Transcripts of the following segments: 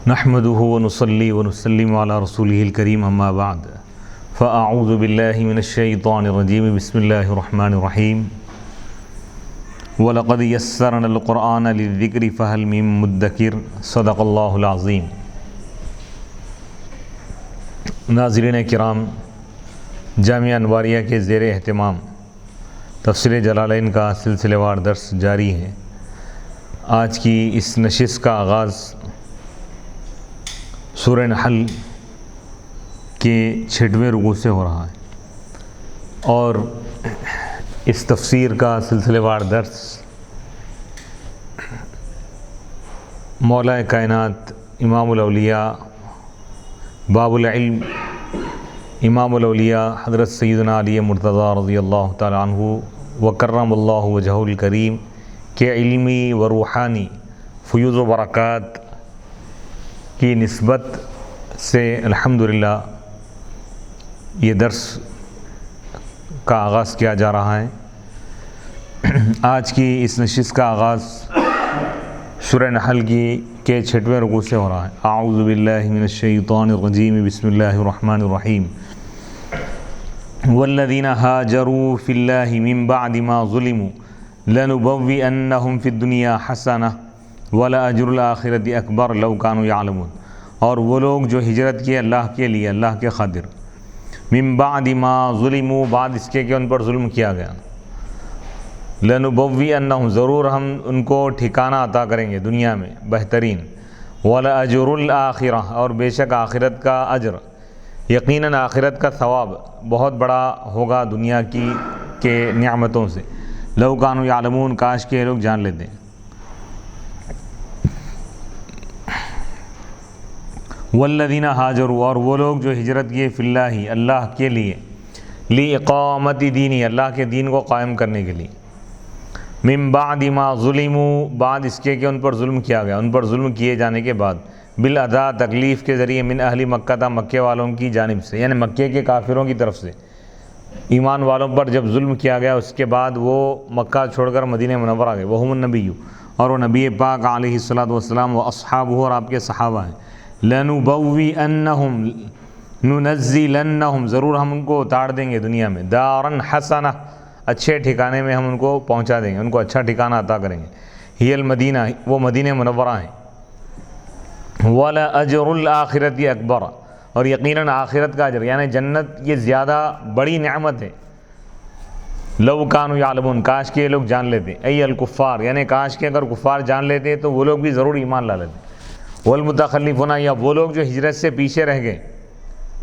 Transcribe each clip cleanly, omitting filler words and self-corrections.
نحمده ونصلي ونسلم على رسوله الكريم اما بعد فاعوذ بالله من الشيطان الرجيم بسم الله الرحمن الرحيم ولقد يسرنا القرآن للذكر فهل من مدكر صدق اللہ العظیم۔ ناظرین کرام، جامعہ انواریہ کے زیر اہتمام تفسیر جلالین کا سلسلہ وار درس جاری ہے۔ آج کی اس نشست کا آغاز سورہ نحل کے 6ویں رکوع سے ہو رہا ہے، اور اس تفسیر کا سلسلہ وار درس مولا کائنات امام الاولیاء باب العلم امام الاولیاء حضرت سیدنا علی مرتضیٰ رضی اللہ تعالی عنہ وکرم اللہ وجہہ الکریم کے علمی و روحانی فیوض و برکات کی نسبت سے الحمدللہ یہ درس کا آغاز کیا جا رہا ہے۔ آج کی اس نشست کا آغاز سورہ نحل کے 6ویں رکوع سے ہو رہا ہے۔ اعوذ باللہ من الشیطان الرجیم بسم اللہ الرحمن الرحیم۔ والذین ہاجروا فی اللہ من بعد ما ظلموا لنبوئنہم فی الدنیا حسنہ وَلَأَجْرُ الْآخِرَةِ أَكْبَرُ لَوْ كَانُوا يَعْلَمُونَ۔ اور وہ لوگ جو ہجرت کیے اللہ کے لیے، اللہ کے خاطر، من بعد ما ظلموا، بعد اس کے کہ ان پر ظلم کیا گیا، لَنُبَوِّئَنَّهُمْ، ضرور ہم ان کو ٹھکانہ عطا کریں گے دنیا میں بہترین، وَلَأَجْرُ الْآخِرَةِ، اور بے شک آخرت کا اجر، یقیناً آخرت کا ثواب بہت بڑا ہوگا دنیا کی کے نعمتوں سے، لَوْ كَانُوا يَعْلَمُونَ، کاش کہ یہ لوگ جان لیتے ہیں۔ والذین ہاجروا، اور وہ لوگ جو ہجرت کیے فی اللہ، اللہ کے لیے، لاقامت دینی، اللہ کے دین کو قائم کرنے کے لیے، من بعد ما ظلموا، بعد اس کے کہ ان پر ظلم کیا گیا، ان پر ظلم کیے جانے کے بعد، بالاذی، تکلیف کے ذریعے، من اہل مکہ تھا، مکے والوں کی جانب سے، یعنی مکے کے کافروں کی طرف سے ایمان والوں پر جب ظلم کیا گیا، اس کے بعد وہ مکہ چھوڑ کر مدینہ منورہ آ گئے، وہم النبی، اور وہ نبی پاک علیہ الصلاۃ والسلام، و اصحابہ، اور آپ کے صحابہ ہیں، لَنُبَوِّئَنَّهُمْ نُنَزِّلَنَّهُمْ، ضرور ہم ان کو اتار دیں گے دنیا میں، دارن حسنہ، اچھے ٹھکانے میں ہم ان کو پہنچا دیں گے، ان کو اچھا ٹھکانہ عطا کریں گے، ہی المدینہ، وہ مدینہ منورہ ہیں، وَلَأَجْرُ الْآخِرَةِ أَكْبَرُ، اور یقیناً آخرت کا اجر یعنی جنت یہ زیادہ بڑی نعمت ہے، لَوْ كَانُوا يَعْلَمُونَ، کاش کہ یہ لوگ جان لیتے، ای الکفار، یعنی کاش کہ اگر کفار جان لیتے تو وہ لوگ بھی ضرور ایمان لا لیتے، والمتخلفون، یا وہ لوگ جو ہجرت سے پیچھے رہ گئے،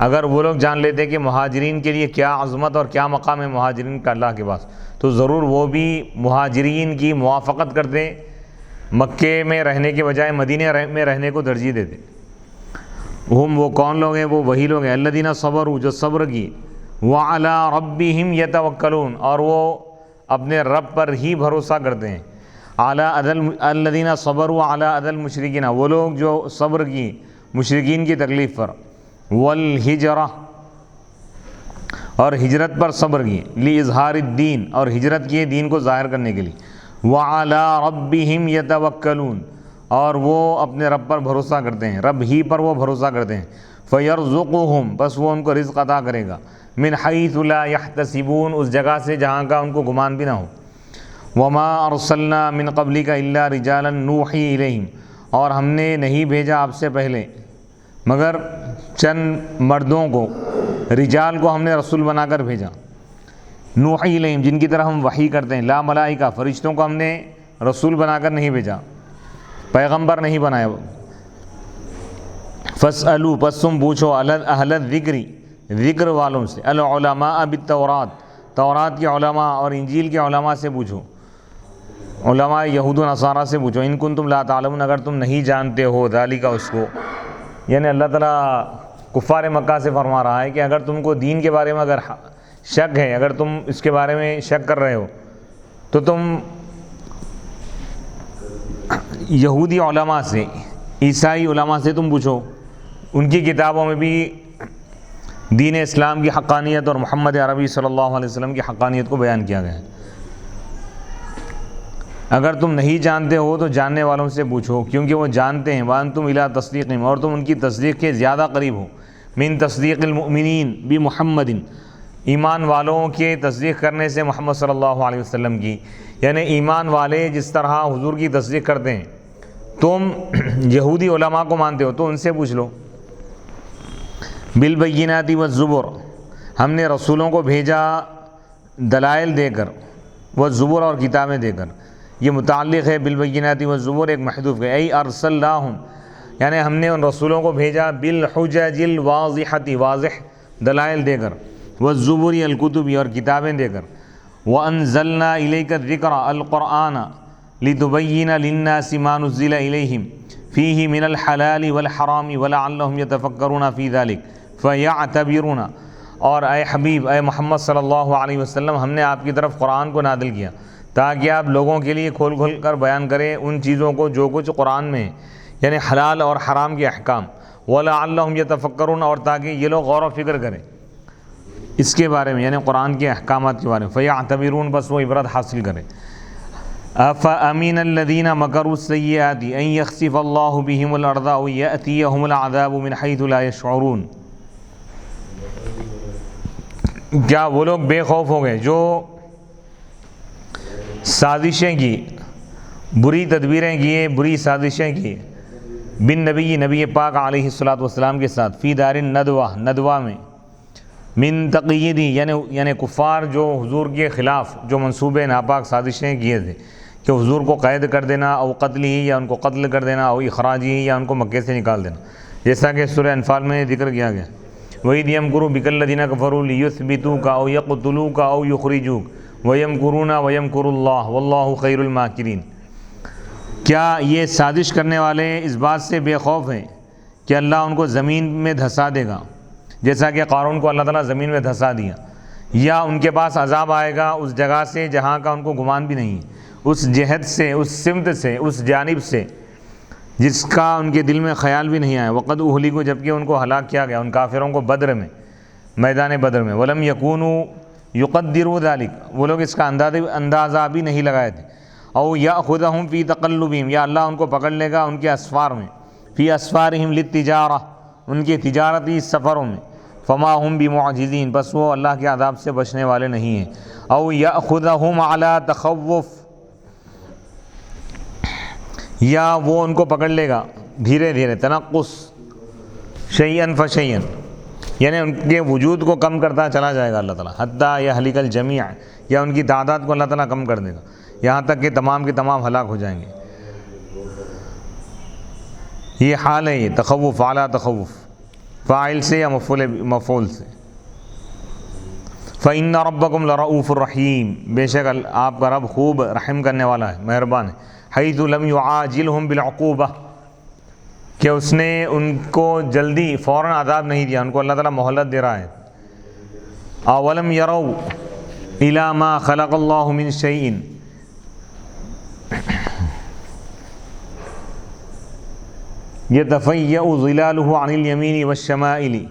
اگر وہ لوگ جان لیتے کہ مہاجرین کے لیے کیا عظمت اور کیا مقام ہے مہاجرین کا اللہ کے پاس، تو ضرور وہ بھی مہاجرین کی موافقت کرتے، مکے میں رہنے کے بجائے مدینہ میں رہنے کو ترجیح دیتے۔ وہ کون لوگ ہیں؟ وہ وہی لوگ ہیں الذین صبروا، جو صبر کی، وعلی ربہم یتوکلون، اور وہ اپنے رب پر ہی بھروسہ کرتے ہیں، الذین صبروا علی اذی المشرکین، وہ لوگ جو صبر کی مشرکین کی تکلیف پر، والہجرہ، اور ہجرت پر صبر کی، لاظہار الدین، اور ہجرت کی دین کو ظاہر کرنے کے لیے، وعلی ربہم یتوکلون، اور وہ اپنے رب پر بھروسہ کرتے ہیں، رب ہی پر وہ بھروسہ کرتے ہیں، فیرزقہم، بس وہ ان کو رزق عطا کرے گا، من حیث لا یحتسبون، اس جگہ سے جہاں کا ان کو گمان بھی نہ ہو، وما ارسلنا من قبلک الا رجالا نوحی الیہم، اور ہم نے نہیں بھیجا آپ سے پہلے مگر چند مردوں کو، رجال کو ہم نے رسول بنا کر بھیجا، نوحی الیہم، جن کی طرف ہم وحی کرتے ہیں، لا ملائکہ، فرشتوں کو ہم نے رسول بنا کر نہیں بھیجا، پیغمبر نہیں بنایا۔ فاسألوا، پس تم پوچھو، اہل الذکر، ذکر والوں سے، العلماء بالتورات، تورات کے علماء اور انجیل کے علماء سے پوچھو، علماء یہود و نصارہ سے پوچھو، ان کنتم لا تعلمون، اگر تم نہیں جانتے ہو، ذالک، اس کو، یعنی اللہ تعالیٰ کفار مکہ سے فرما رہا ہے کہ اگر تم کو دین کے بارے میں اگر شک ہے، اگر تم اس کے بارے میں شک کر رہے ہو، تو تم یہودی علماء سے، عیسائی علماء سے تم پوچھو، ان کی کتابوں میں بھی دین اسلام کی حقانیت اور محمد عربی صلی اللہ علیہ وسلم کی حقانیت کو بیان کیا گیا ہے۔ اگر تم نہیں جانتے ہو تو جاننے والوں سے پوچھو کیونکہ وہ جانتے ہیں، وانتم الی تصدیقہم، اور تم ان کی تصدیق کے زیادہ قریب ہو، من تصدیق المؤمنین بمحمد، ایمان والوں کے تصدیق کرنے سے محمد صلی اللہ علیہ وسلم کی، یعنی ایمان والے جس طرح حضور کی تصدیق کرتے ہیں، تم یہودی علماء کو مانتے ہو تو ان سے پوچھ لو۔ بالبینات والزبر، ہم نے رسولوں کو بھیجا دلائل دے کر، والزبر اور کتابیں دے کر، یہ متعلق ہے بالبینات والزبر ایک محذوف ہے، ای ارسلناہم، یعنی ہم نے ان رسولوں کو بھیجا بالحجج الواضحۃ، واضح دلائل دے کر، والزبر الکتب، اور کتابیں دے کر، وانزلنا الیک الذکر القرآن لتبین للناس ما نزل الیہم فیہ من الحلال والحرام ولعلہم یتفکرون فی ذلک فیعتبرون، اور اے حبیب، اے محمد صلی اللہ علیہ وسلم، ہم نے آپ کی طرف قرآن کو نازل کیا تاکہ آپ لوگوں کے لیے کھول کھول کر بیان کریں ان چیزوں کو جو کچھ قرآن میں ہے، یعنی حلال اور حرام کے احکام، وَلَعَلَّهُمْ يَتَفَكَّرُونَ، اور تاکہ یہ لوگ غور و فکر کریں اس کے بارے میں، یعنی قرآن کے احکامات کے بارے میں، فَيَعْتَبِرُونَ، بس وہ عبرت حاصل کریں۔ أَفَأَمِنَ الَّذِينَ مَكَرُوا السَّيِّئَاتِ أَن يَخْسِفَ اللَّهُ بِهِمُ الْأَرْضَ أَوْ يَأْتِيَهُمُ الْعَذَابُ مِنْ حَيْثُ لَا يَشْعُرُونَ، کیا وہ لوگ بے خوف ہو گئے جو سازشیں کی، بری تدبیریں کیے، بری سازشیں کی بن نبی، نبی پاک علیہ الصلوۃ والسلام کے ساتھ، فی دار الندوہ، ندوہ میں، من تقییدی، یعنی کفار جو حضور کے خلاف جو منصوبے ناپاک سازشیں کیے تھے کہ حضور کو قید کر دینا، او قتل ہی، یا ان کو قتل کر دینا، او اخراج ہی، یا ان کو مکے سے نکال دینا، جیسا کہ سورہ انفال میں ذکر کیا گیا۔ وَإِذْ يَمْكُرُ بِكَ الَّذِينَ كَفَرُوا لِيُثْبِتُوكَ أَوْ يَقْتُلُوكَ أَوْ يُخْرِجُوكَ وَيَمْكُرُونَ وَيَمْكُرُ اللَّهُ وَاللَّهُ خَيْرُ الْمَاكِرِينَ، کیا یہ سازش کرنے والے اس بات سے بے خوف ہیں کہ اللہ ان کو زمین میں دھسا دے گا، جیسا کہ قارون کو اللہ تعالیٰ زمین میں دھسا دیا، یا ان کے پاس عذاب آئے گا اس جگہ سے جہاں کا ان کو گمان بھی نہیں، اس جہت سے، اس سمت سے، اس جانب سے جس کا ان کے دل میں خیال بھی نہیں آیا، وقد اہلکوا، جبکہ ان کو ہلاک کیا گیا، ان کافروں کو بدر میں، میدان بدر میں، ولم یکونوا یقدروا ذلک، وہ لوگ اس کا اندازہ بھی نہیں لگائے تھے، او یاخذہم فی تقلبہم، یا اللہ ان کو پکڑ لے گا ان کے اسفار میں، فی اسفارہم للتجارہ، ان کے تجارتی سفروں میں، فما ہم بمعجزین، بس وہ اللہ کے عذاب سے بچنے والے نہیں ہیں، او یاخذہم علی تخوف، یا وہ ان کو پکڑ لے گا دھیرے دھیرے، تنقص، شیئن فشیئن، یعنی ان کے وجود کو کم کرتا چلا جائے گا اللہ تعالیٰ، حتیٰ یہلک الجمیع، یا ان کی تعداد کو اللہ تعالیٰ کم کر دے گا یہاں تک کہ تمام کے تمام ہلاک ہو جائیں گے۔ یہ حال ہے، یہ تخوف، اعلیٰ تخوف، فاعل سے یا مفعول سے۔ فَإِنَّ رَبَّكُمْ لَرَؤُوفٌ رَحِيمٌ، بے شک آپ کا رب خوب رحم کرنے والا ہے، مہربان ہے، حیث لم یعاجلہم بالعقوبہ، کہ اس نے ان کو جلدی فوراً عذاب نہیں دیا، ان کو اللہ تعالیٰ مہلت دے رہا ہے۔ اولم یروا الی ما خلق اللہ من شیء، یتفیأ ظلالہ عن الیمین والشمائل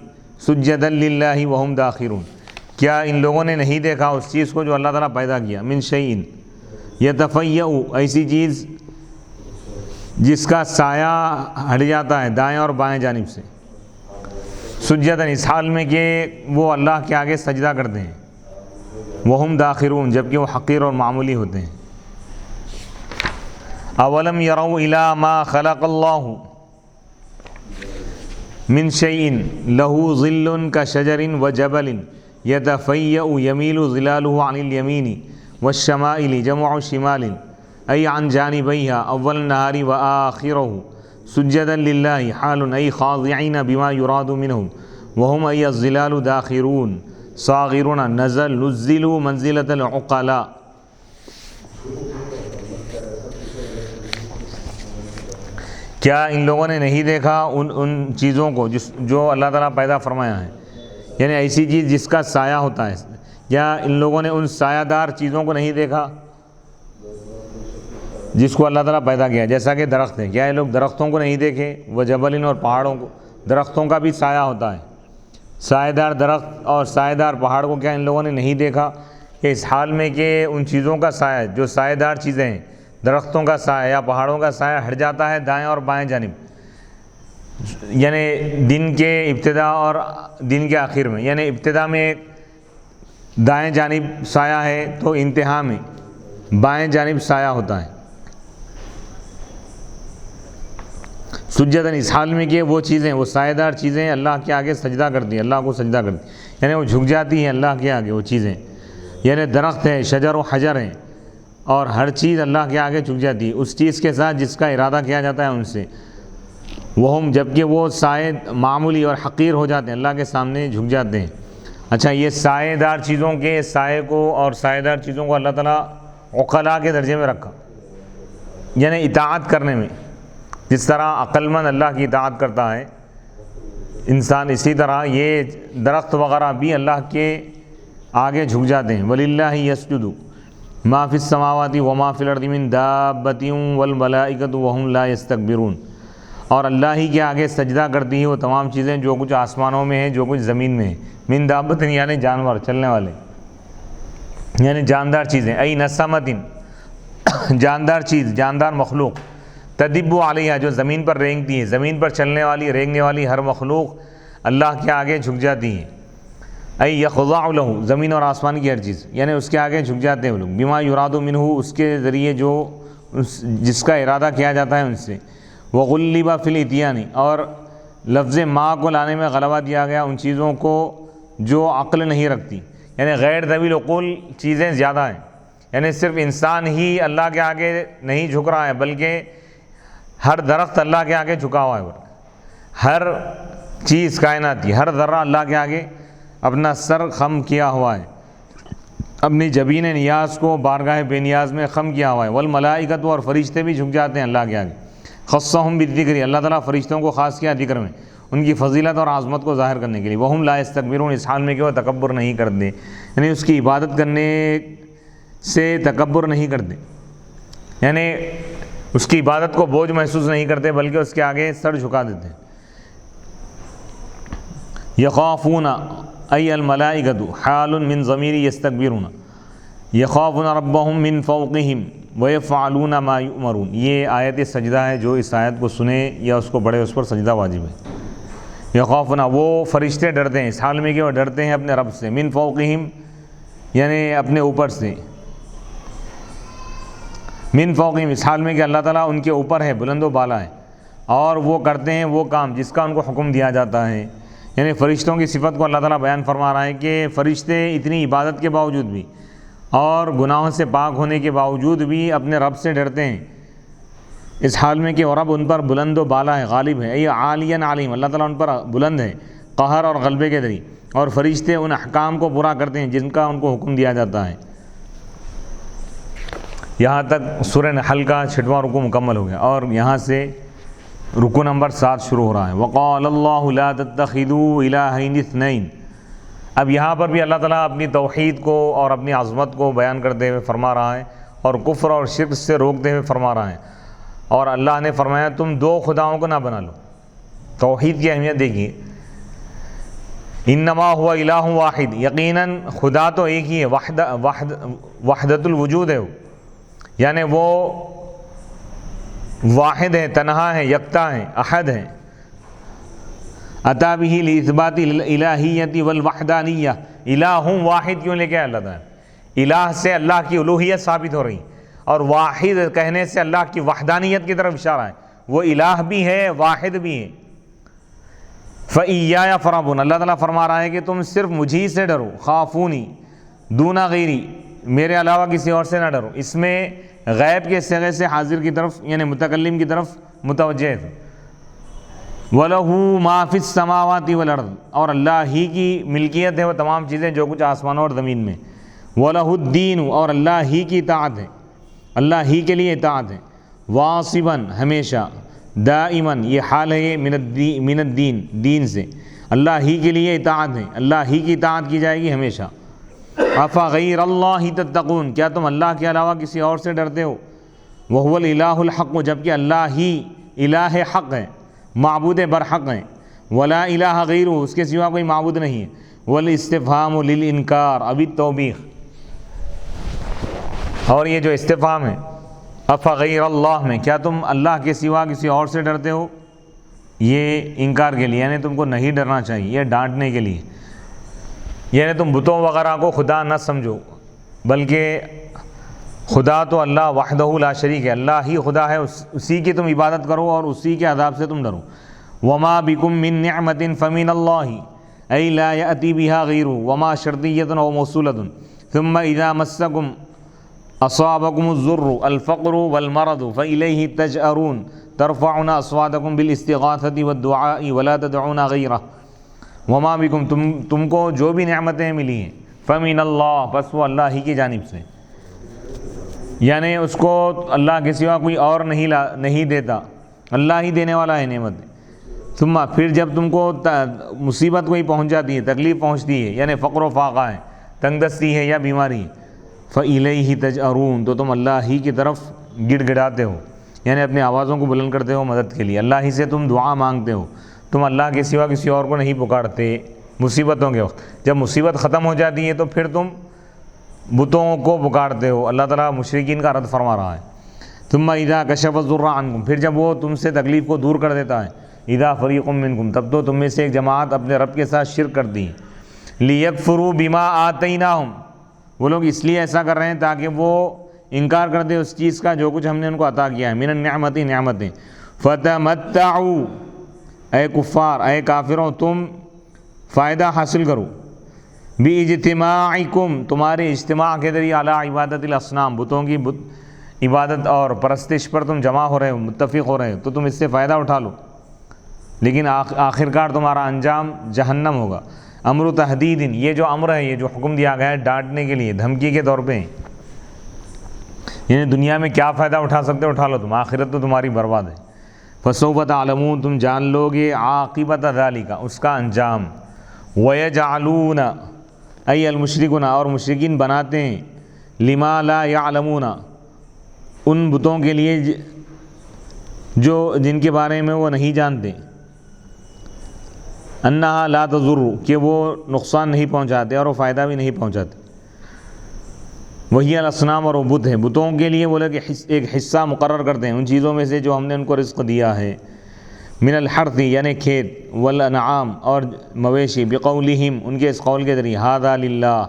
سجدا للہ وہم داخرون، کیا ان لوگوں نے نہیں دیکھا اس چیز کو جو اللہ تعالیٰ پیدا کیا، من شیء، یتفیأ، ایسی چیز جس کا سایہ ہٹ جاتا ہے دائیں اور بائیں جانب سے، سجداً، اس حال میں کہ وہ اللہ کے آگے سجدہ کرتے ہیں، وہم داخرون، جبکہ وہ حقیر اور معمولی ہوتے ہیں۔ اولم یروا الی ما خلق اللہ من شیء لہ ظل کشجر وجبل یتفیأ یمیل ظلالہ عن الیمین والشمائل، جمع شمال، ای عن جانبیہا اول النہار وآخرہ سجدا للہ، حال ای خاضعین بما یراد منہم، وہم ای الظلال داخرون صاغرون، نزلوا منزلۃ العقلاء، کیا ان لوگوں نے نہیں دیکھا ان چیزوں کو جو اللہ تعالیٰ پیدا فرمایا ہے، یعنی ایسی چیز جس کا سایہ ہوتا ہے، یا ان لوگوں نے ان سایہ دار چیزوں کو نہیں دیکھا جس کو اللہ تعالیٰ پیدا کیا، جیسا کہ درخت ہے، کیا یہ لوگ درختوں کو نہیں دیکھے، وہ جبلن، اور پہاڑوں کو، درختوں کا بھی سایہ ہوتا ہے، سایہ دار درخت اور سایہ دار پہاڑ کو کیا ان لوگوں نے نہیں دیکھا کہ اس حال میں کہ ان چیزوں کا سایہ جو سایہ دار چیزیں ہیں درختوں کا سایہ یا پہاڑوں کا سایہ ہٹ جاتا ہے دائیں اور بائیں جانب، یعنی دن کے ابتدا اور دن کے آخر میں، یعنی ابتدا میں دائیں جانب سایہ ہے تو انتہا میں بائیں جانب سایہ ہوتا ہے۔ سجدن اس حال میں کہ وہ چیزیں، وہ سایہ دار چیزیں اللہ کے آگے سجدہ کرتی ہیں، اللہ کو سجدہ کرتی ہیں، یعنی وہ جھک جاتی ہیں اللہ کے آگے وہ چیزیں، یعنی درخت ہے، شجر و حجر ہیں، اور ہر چیز اللہ کے آگے جھک جاتی ہے اس چیز کے ساتھ جس کا ارادہ کیا جاتا ہے ان سے۔ وہم جبکہ وہ سائے معمولی اور حقیر ہو جاتے ہیں، اللہ کے سامنے جھک جاتے ہیں۔ اچھا، یہ سایہ دار چیزوں کے سائے کو اور سایہ دار چیزوں کو اللہ تعالیٰ عقلاء کے درجے میں رکھا، یعنی اطاعت کرنے میں، جس طرح عقل مند اللہ کی اطاعت کرتا ہے انسان، اسی طرح یہ درخت وغیرہ بھی اللہ کے آگے جھک جاتے ہیں۔ وَلِلَّهِ يَسْجُدُ مَا فِي السَّمَاوَاتِ وَمَا فِي الْأَرْضِ مِن دَابَّةٍ وَالْمَلَائِكَةُ وَهُمْ لَا يَسْتَكْبِرُونَ، اور اللہ ہی کے آگے سجدہ کرتی ہیں وہ تمام چیزیں جو کچھ آسمانوں میں ہیں، جو کچھ زمین میں ہیں۔ من دابۃ یعنی جانور، چلنے والے، یعنی جاندار چیزیں، ای نسمۃ جاندار چیز، جاندار مخلوق، تدب علیہ جو زمین پر رینگتی ہے، زمین پر چلنے والی رینگنے والی ہر مخلوق اللہ کے آگے جھک جاتی ہے۔ ای یخضع لہ، زمین اور آسمان کی ہر چیز، یعنی اس کے آگے جھک جاتے ہیں وہ لوگ، بما یراد منہ، اس کے ذریعے جو جس کا ارادہ کیا جاتا ہے ان سے۔ وغلب فی الاتیان، اور لفظ ما کو لانے میں غلبہ دیا گیا ان چیزوں کو جو عقل نہیں رکھتی، یعنی غیر ذوی العقول چیزیں زیادہ ہیں، یعنی صرف انسان ہی اللہ کے آگے نہیں جھک رہا ہے بلکہ ہر درخت اللہ کے آگے جھکا ہوا ہے، ہر چیز کائنات کی، ہر ذرہ اللہ کے آگے اپنا سر خم کیا ہوا ہے، اپنی جبین نیاز کو بارگاہ بے نیاز میں خم کیا ہوا ہے۔ والملائکۃ، اور فرشتے بھی جھک جاتے ہیں اللہ کے آگے۔ خصہم بالذکر، اللہ تعالیٰ فرشتوں کو خاص کیا ذکر میں، ان کی فضیلت اور عظمت کو ظاہر کرنے کے لیے۔ وہم لا یستکبرون، اس حال میں کہ وہ تکبر نہیں کرتے، یعنی اس کی عبادت کرنے سے تکبر نہیں کرتے، یعنی اس کی عبادت کو بوجھ محسوس نہیں کرتے بلکہ اس کے آگے سر جھکا دیتے ہیں۔ یخافون ای الملائکۃ حال من ضمیر یستکبرون، یخافون ربہم من فوقہم ویفعلون ما یؤمرون، یہ آیت سجدہ ہے، جو اس آیت کو سنے یا اس کو پڑھے اس پر سجدہ واجب ہے۔ یخافون، وہ فرشتے ڈرتے ہیں، اس حال میں کہ وہ ڈرتے ہیں اپنے رب سے، من فوقہم یعنی اپنے اوپر سے، من فوقہم اس حال میں کہ اللہ تعالیٰ ان کے اوپر ہے، بلند و بالا ہے، اور وہ کرتے ہیں وہ کام جس کا ان کو حکم دیا جاتا ہے، یعنی فرشتوں کی صفت کو اللہ تعالیٰ بیان فرما رہا ہے کہ فرشتے اتنی عبادت کے باوجود بھی اور گناہوں سے پاک ہونے کے باوجود بھی اپنے رب سے ڈرتے ہیں، اس حال میں کہ رب ان پر بلند و بالا ہے، غالب ہے، یہ عالیاً علیم، اللہ تعالیٰ ان پر بلند ہے قہر اور غلبے کے ذریعے، اور فرشتے ان احکام کو پورا کرتے ہیں جن کا ان کو حکم دیا جاتا ہے۔ یہاں تک سورہ نحل کا 6واں رکوع مکمل ہو گیا، اور یہاں سے رکوع نمبر 7 شروع ہو رہا ہے۔ وقال اللہ لا تتخذوا الہین اثنین، اب یہاں پر بھی اللہ تعالیٰ اپنی توحید کو اور اپنی عظمت کو بیان کرتے ہوئے فرما رہا ہے، اور کفر اور شرک سے روکتے ہوئے فرما رہا ہے، اور اللہ نے فرمایا تم دو خداؤں کو نہ بنا لو۔ توحید کی اہمیت دیکھیے، انما ہوا الہ واحد، یقیناً خدا تو ایک ہی ہے، وحدت الوجود ہے وہ، یعنی وہ واحد ہے، تنہا ہے، یکتا ہے، احد ہے۔ اتا بہ لاثبات الالہیت والوحدانیہ، الہ واحد کیوں لے کے اللہ تعالیٰ، الہ سے اللہ کی الوہیت ثابت ہو رہی، اور واحد کہنے سے اللہ کی وحدانیت کی طرف اشارہ ہے، وہ الہ بھی ہے، واحد بھی ہے۔ فَإِيَّايَ فَارْهَبُونَ، اللہ تعالیٰ فرما رہا ہے کہ تم صرف مجھی سے ڈرو، خافونی دون غیری، میرے علاوہ کسی اور سے نہ ڈرو، اس میں غیب کے صیغے سے حاضر کی طرف یعنی متکلم کی طرف متوجہ ہے۔ وَلَهُ مَا فِي السَّمَاوَاتِ وَالْأَرْضِ، اور اللہ ہی کی ملکیت ہے وہ تمام چیزیں جو کچھ آسمانوں اور زمین میں۔ وَلَهُ الدِّينُ، اور اللہ ہی کی اطاعت ہے، اللہ ہی کے لیے اطاعت ہے۔ واصباً، ہمیشہ، دائماً، یہ حال ہے من الدین، دین سے، اللہ ہی کے لیے اطاعت ہے، اللہ ہی کی اطاعت کی جائے گی ہمیشہ۔ افغیر اللہ تتقون، کیا تم اللہ کے علاوہ کسی اور سے ڈرتے ہو؟ وہو الالہ الحق، جبکہ اللہ ہی الہ حق ہے، معبود برحق ہے۔ ولا الہ غیرہ، اس کے سوا کوئی معبود نہیں ہے۔ والاستفہام للانکار اب التوبیخ، اور یہ جو استفہام ہے افغیر اللہ میں، کیا تم اللہ کے سوا کسی اور سے ڈرتے ہو؟ یہ انکار کے لیے، یعنی تم کو نہیں ڈرنا چاہیے، یہ ڈانٹنے کے لیے، یعنی تم بتوں وغیرہ کو خدا نہ سمجھو، بلکہ خدا تو اللہ وحدہ لا شریک ہے، اللہ ہی خدا ہے، اسی کی تم عبادت کرو اور اسی کے عذاب سے تم ڈرو۔ وما بکم من نعمت فمن اللہ ای لا یأتی بها غیرہ وما شرطیۃ او موصولۃ ثم اذا مسکم اصابکم الضر الفقر والمرض فالیہ تجأرون ترفعون اصواتکم بالاستغاثۃ والدعاء ولا تدعون غیرہ۔ وما بکم، تم کو جو بھی نعمتیں ملی ہیں، فمن اللہ، بس وہ اللہ ہی کی جانب سے، یعنی اس کو اللہ کے سوا کوئی اور نہیں دیتا، اللہ ہی دینے والا ہے نعمت۔ ثم، پھر جب تم کو مصیبت کوئی پہنچ جاتی ہے، تکلیف پہنچتی ہے، یعنی فقر و فاقہ ہے، تنگ دستی ہے یا بیماری ہے، فَإِلَيْهِ تَجْأَرُونَ، تو تم اللہ ہی کی طرف گڑ گڑاتے ہو، یعنی اپنی آوازوں کو بلند کرتے ہو مدد کے لیے، اللہ ہی سے تم دعا مانگتے ہو، تم اللہ کے سوا کسی اور کو نہیں پکارتے مصیبتوں کے وقت۔ جب مصیبت ختم ہو جاتی ہے تو پھر تم بتوں کو پکارتے ہو۔ اللہ تعالیٰ مشرکین کا رد فرما رہا ہے۔ ثم اذا کشف الضر عنکم، پھر جب وہ تم سے تکلیف کو دور کر دیتا ہے، اذا فریق منکم، تب تو تم میں سے ایک جماعت اپنے رب کے ساتھ شرک کرتی ہے۔ لیکفروا بما آتیناہم، وہ لوگ اس لیے ایسا کر رہے ہیں تاکہ وہ انکار کر دے اس چیز کا جو کچھ ہم نے ان کو عطا کیا ہے، من النعمت، نعمتیں۔ فتمتعوا، اے کفار، اے کافروں، تم فائدہ حاصل کرو، باجتماعکم، تمہارے اجتماع کے ذریعے، علی عبادت الاصنام، بتوں کی عبادت اور پرستش پر تم جمع ہو رہے ہو، متفق ہو رہے ہو، تو تم اس سے فائدہ اٹھا لو، لیکن آخرکار تمہارا انجام جہنم ہوگا۔ امر تحدید، یہ جو امر ہے، یہ جو حکم دیا گیا ہے ڈانٹنے کے لیے، دھمکی کے طور پہ، یعنی دنیا میں کیا فائدہ اٹھا سکتے اٹھا لو تم، آخرت تو تمہاری برباد ہے۔ فسوف تعلمون، تم جان لو گے، عاقبت ذالک، اس کا انجام۔ ویجعلون، ای المشرکون، اور مشرکین بناتے ہیں، لما لا یعلمون، ان بتوں کے لیے جو جن کے بارے میں وہ نہیں جانتے، انہا لا تضر، کہ وہ نقصان نہیں پہنچاتے اور وہ فائدہ بھی نہیں پہنچاتے۔ وہی الاصنام، اور وہ بت ہیں، بتوں کے لیے وہ لوگ ایک حصہ مقرر کرتے ہیں ان چیزوں میں سے جو ہم نے ان کو رزق دیا ہے، من الحرث، یعنی کھیت، والانعام، اور مویشی، بقولہم، ان کے اس قول کے ذریعے، ھذا للہ،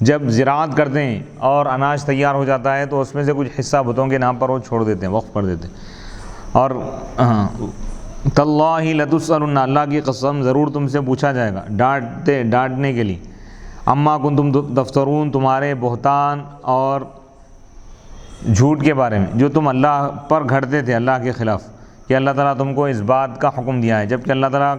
جب زراعت کرتے ہیں اور اناج تیار ہو جاتا ہے تو اس میں سے کچھ حصہ بتوں کے نام پر وہ چھوڑ دیتے ہیں، وقف کر دیتے ہیں۔ اور تاللہ لتسألن، اللہ کی قسم ضرور تم سے پوچھا جائے گا، ڈانٹنے کے لیے، اما کنتم تفترون، تمہارے بہتان اور جھوٹ کے بارے میں جو تم اللہ پر گھڑتے تھے اللہ کے خلاف، کہ اللہ تعالیٰ تم کو اس بات کا حکم دیا ہے، جبکہ اللہ تعالیٰ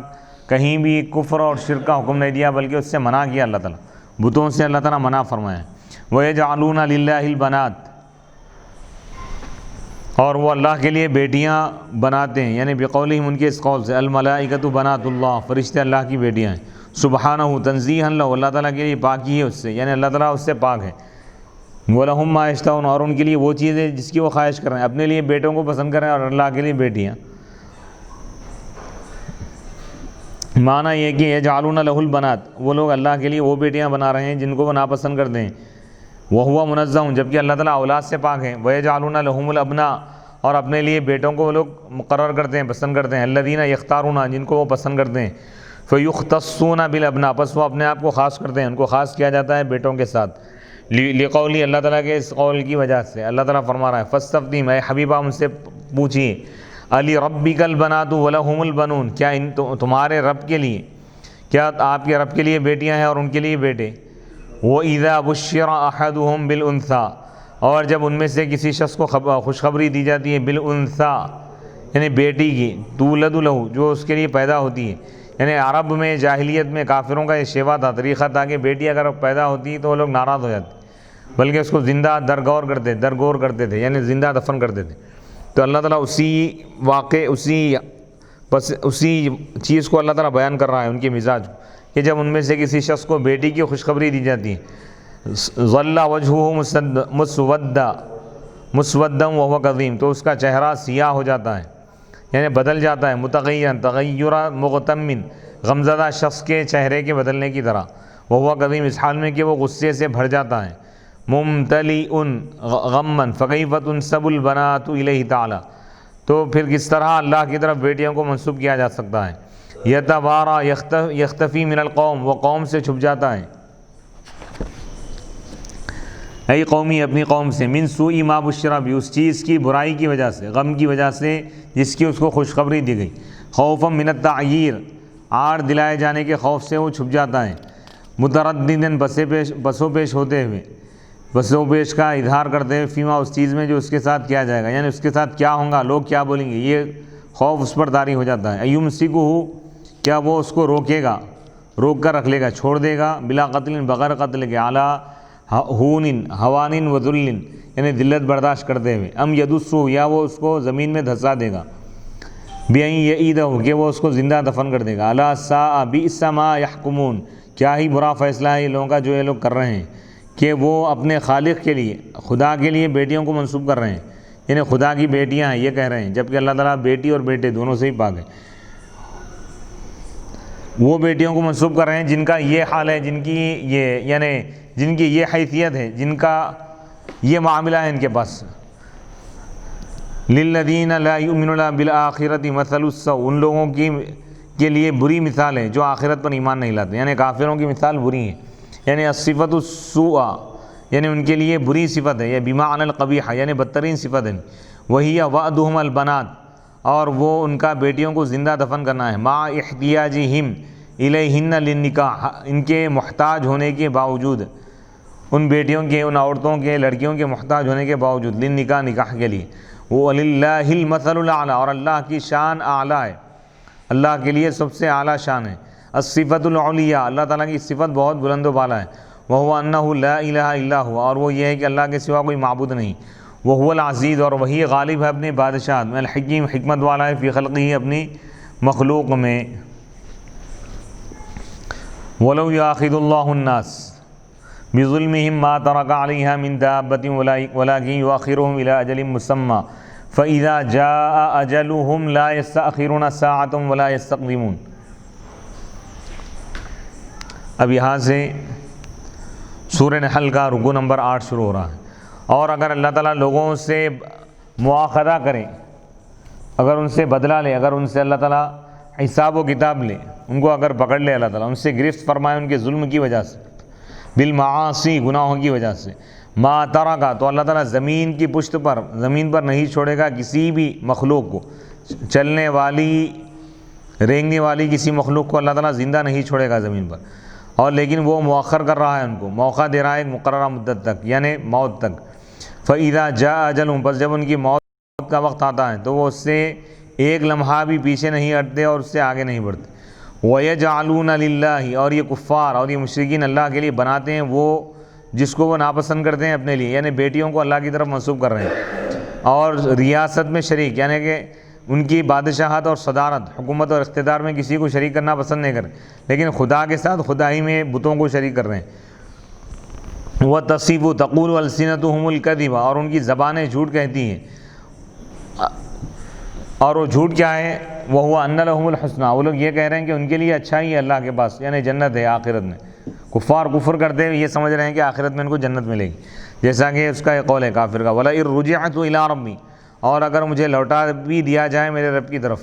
کہیں بھی کفر اور شرک کا حکم نہیں دیا، بلکہ اس سے منع کیا اللہ تعالیٰ، بتوں سے اللہ تعالیٰ منع فرمایا ہے۔ وَيَجْعَلُونَ لِلَّهِ الْبَنَاتِ، اور وہ اللہ کے لیے بیٹیاں بناتے ہیں، یعنی بقولہم، ان کے اس قول سے، الملائکۃ بنات اللہ، فرشتے اللہ کی بیٹیاں ہیں، سبحانہ، تنزیہا لہ، اللہ تعالیٰ کے لیے پاکی ہے اس سے، یعنی اللہ تعالیٰ اس سے پاک ہے۔ وَلَهُم مَّا يَشْتَهُونَ، اور ان کے لیے وہ چیزیں جس کی وہ خواہش کر رہے ہیں، اپنے لیے بیٹوں کو پسند کر رہے ہیں اور اللہ کے لیے بیٹیاں۔ معنی یہ کہ یجعلون لہ البنات، وہ لوگ اللہ کے لیے وہ بیٹیاں بنا رہے ہیں جن کو وہ ناپسند کرتے ہیں، وہو منزہ، جبکہ اللہ تعالیٰ اولاد سے پاک ہے۔ ویجعلون لہم الابناء، اور اپنے لیے بیٹوں کو وہ لوگ مقرر کرتے ہیں، پسند کرتے ہیں، الذین یختارون، جن کو وہ پسند کرتے ہیں، فیختصون بالابناء، پس وہ اپنے آپ کو خاص کرتے ہیں، ان کو خاص کیا جاتا ہے بیٹوں کے ساتھ، لقولی، اللہ تعالیٰ کے اس قول کی وجہ سے۔ اللہ تعالیٰ فرما رہا ہے، فاستفتہم، اے حبیبہ ان سے پوچھیے، علی ربک البنات ولہم البنون، کیا تمہارے رب کے لیے، کیا آپ کے رب کے لیے بیٹیاں ہیں اور ان کے لیے بیٹے؟ وَإِذَا بُشِّرَ أَحَدُهُمْ بِالْأُنثَىٰ، اور جب ان میں سے کسی شخص کو خوشخبری دی جاتی ہے، بالأنثىٰ، یعنی بیٹی کی، تولد لہ، جو اس کے لیے پیدا ہوتی ہے، یعنی عرب میں جاہلیت میں کافروں کا یہ شیوا تھا، طریقہ تھا کہ بیٹی اگر پیدا ہوتی تو وہ لوگ ناراض ہو جاتے، بلکہ اس کو زندہ درگور کرتے تھے، یعنی زندہ دفن کرتے تھے۔ تو اللہ تعالیٰ اسی چیز کو اللہ تعالیٰ بیان کر رہا ہے، ان کے مزاج، کہ جب ان میں سے کسی شخص کو بیٹی کی خوشخبری دی جاتی ہے، ظل وجہہ مسودا وہو کظیم، تو اس کا چہرہ سیاہ ہو جاتا ہے، یعنی بدل جاتا ہے، متغیر، تغیر مغتمن، غمزدہ شخص کے چہرے کے بدلنے کی طرح، وہو کظیم، اس حال میں کہ وہ غصے سے بھر جاتا ہے، ممتلئ غما فکیف تنسب البنات الیہ تعالی، تو پھر کس طرح اللہ کی طرف بیٹیوں کو منسوب کیا جا سکتا ہے. یتوارا یختفی من القوم، وہ قوم سے چھپ جاتا ہے، ای قومی اپنی قوم سے، من سوء ما بشر بہ، اس چیز کی برائی کی وجہ سے، غم کی وجہ سے جس کی اس کو خوشخبری دی گئی. خوفا من التعییر، عار دلائے جانے کے خوف سے وہ چھپ جاتا ہے. متردداً بسو پیش ہوتے ہوئے، بسو پیش کا اظہار کرتے ہوئے، فیما اس چیز میں جو اس کے ساتھ کیا جائے گا، یعنی اس کے ساتھ کیا ہوگا، لوگ کیا بولیں گے، یہ خوف اس پر طاری ہو جاتا ہے. ایمسکہ، کیا وہ اس کو روکے گا، روک کر رکھ لے گا، چھوڑ دے گا، بلا قتل، بغیر قتل کے، اعلیٰ ہون ہوان و ذل، یعنی ذلت برداشت کرتے ہوئے. ام یدسہ، یا وہ اس کو زمین میں دھسا دے گا، بین یعیدہ، کہ وہ اس کو زندہ دفن کر دے گا. الا ساء بئس ما یحکمون، کیا ہی برا فیصلہ ہے یہ لوگوں کا جو یہ لوگ کر رہے ہیں کہ وہ اپنے خالق کے لیے، خدا کے لیے بیٹیوں کو منسوب کر رہے ہیں، یعنی خدا کی بیٹیاں ہیں یہ کہہ رہے ہیں، جبکہ اللہ تعالیٰ بیٹی اور بیٹے دونوں سے ہی پاک ہے. وہ بیٹیوں کو منسوب کر رہے ہیں جن کا یہ حال ہے، جن کی یہ، یعنی جن کی یہ حیثیت ہے، جن کا یہ معاملہ ہے ان کے پاس. للذین لا یؤمنون بالآخرۃ مثل السوء، ان لوگوں کے لیے بری مثال ہے جو آخرت پر ایمان نہیں لاتے، یعنی کافروں کی مثال بری ہے. یعنی الصفۃ السوء، یعنی ان کے لیے بری صفت ہے، یہ بمعنی القبیح، یعنی بدترین صفت ہے. وہی وعدہم البنات، اور وہ ان کا بیٹیوں کو زندہ دفن کرنا ہے. مع احتیاجہم الیہن للنکاح، ان کے محتاج ہونے کے باوجود، ان بیٹیوں کے، ان عورتوں کے، لڑکیوں کے محتاج ہونے کے باوجود، للنکاح، نکاح کے لیے. وَلِلَّهِ الْمَثَلُ الْأَعْلَى، اور اللہ کی شان اعلیٰ ہے، اللہ کے لیے سب سے اعلیٰ شان ہے. الصفۃ العلیٰ، اللہ تعالیٰ کی صفت بہت بلند و بالا ہے. وَهُوَ أَنَّهُ لَا إِلَهَ إِلَّا هُوَ، اور وہ یہ ہے کہ اللہ کے سوا کوئی معبود نہیں. وَهُوَ الْعَزِيزُ، اور وہی غالب ہے اپنے بادشاہت میں. الحکیم، حکمت والا ہے، فی خلقہ، اپنی مخلوق میں. وَلَوْ يُؤَاخِذُ اللَّهُ النَّاسَ بِظُلْمِهِمْ مَا تَرَكَ عَلَيْهَا مِنْ دَابَّةٍ وَلَكِنْ يُؤَخِّرُهُمْ إِلَىٰ أَجَلٍ مُّسَمًّى فَإِذَا جَاءَ أَجَلُهُمْ لَا يَسْتَأْخِرُونَ سَاعَةً وَلَا يَسْتَقْدِمُونَ. اب یہاں سے سورہ نحل کا رکوع نمبر 8 شروع ہو رہا ہے. اور اگر اللہ تعالیٰ لوگوں سے مواخذہ کرے، اگر ان سے بدلہ لے، اگر ان سے اللہ تعالیٰ حساب و کتاب لے، ان کو اگر پکڑ لے اللہ تعالیٰ، ان سے گرفت فرمائے ان کے ظلم کی وجہ سے، بالمعاصی، گناہوں کی وجہ سے، ما ترکا، تو اللہ تعالیٰ زمین کی پشت پر، زمین پر نہیں چھوڑے گا کسی بھی مخلوق کو، چلنے والی، رینگنے والی کسی مخلوق کو اللہ تعالیٰ زندہ نہیں چھوڑے گا زمین پر. اور لیکن وہ مؤخر کر رہا ہے، ان کو موقع دے رہا ہے ایک مقررہ مدت تک، یعنی موت تک. فَإِذَا جَاءَ أَجَلُهُمْ، بس جب ان کی موت کا وقت آتا ہے تو وہ اس سے ایک لمحہ بھی پیچھے نہیں ہٹتے اور اس سے آگے نہیں بڑھتے. وَيَجْعَلُونَ لِلَّهِ، اور یہ کفار اور یہ مشرکین اللہ کے لیے بناتے ہیں وہ جس کو وہ ناپسند کرتے ہیں اپنے لیے، یعنی بیٹیوں کو اللہ کی طرف منسوب کر رہے ہیں. اور ریاست میں شریک، یعنی کہ ان کی بادشاہت اور صدارت، حکومت اور اقتدار میں کسی کو شریک کرنا پسند نہیں کرتے، لیکن خدا کے ساتھ خدائی میں بتوں کو شریک کر رہے ہیں. وَتَصِفُ تَقُولُ أَلْسِنَتُهُمُ الْكَذِبَ، اور ان کی زبانیں جھوٹ کہتی ہیں. اور وہ جھوٹ کیا ہے؟ وَهُوَ أَنَّ لَهُمُ الْحُسْنَى، وہ لوگ یہ کہہ رہے ہیں کہ ان کے لیے اچھائی ہے اللہ کے پاس، یعنی جنت ہے آخرت میں. کفار کفر کرتے ہوئے یہ سمجھ رہے ہیں کہ آخرت میں ان کو جنت ملے گی، جیسا کہ اس کا ایک قول ہے کافر کا. وَلَئِن رُجِعْتُ إِلَىٰ رَبِّي، اور اگر مجھے لوٹا بھی دیا جائے میرے رب کی طرف،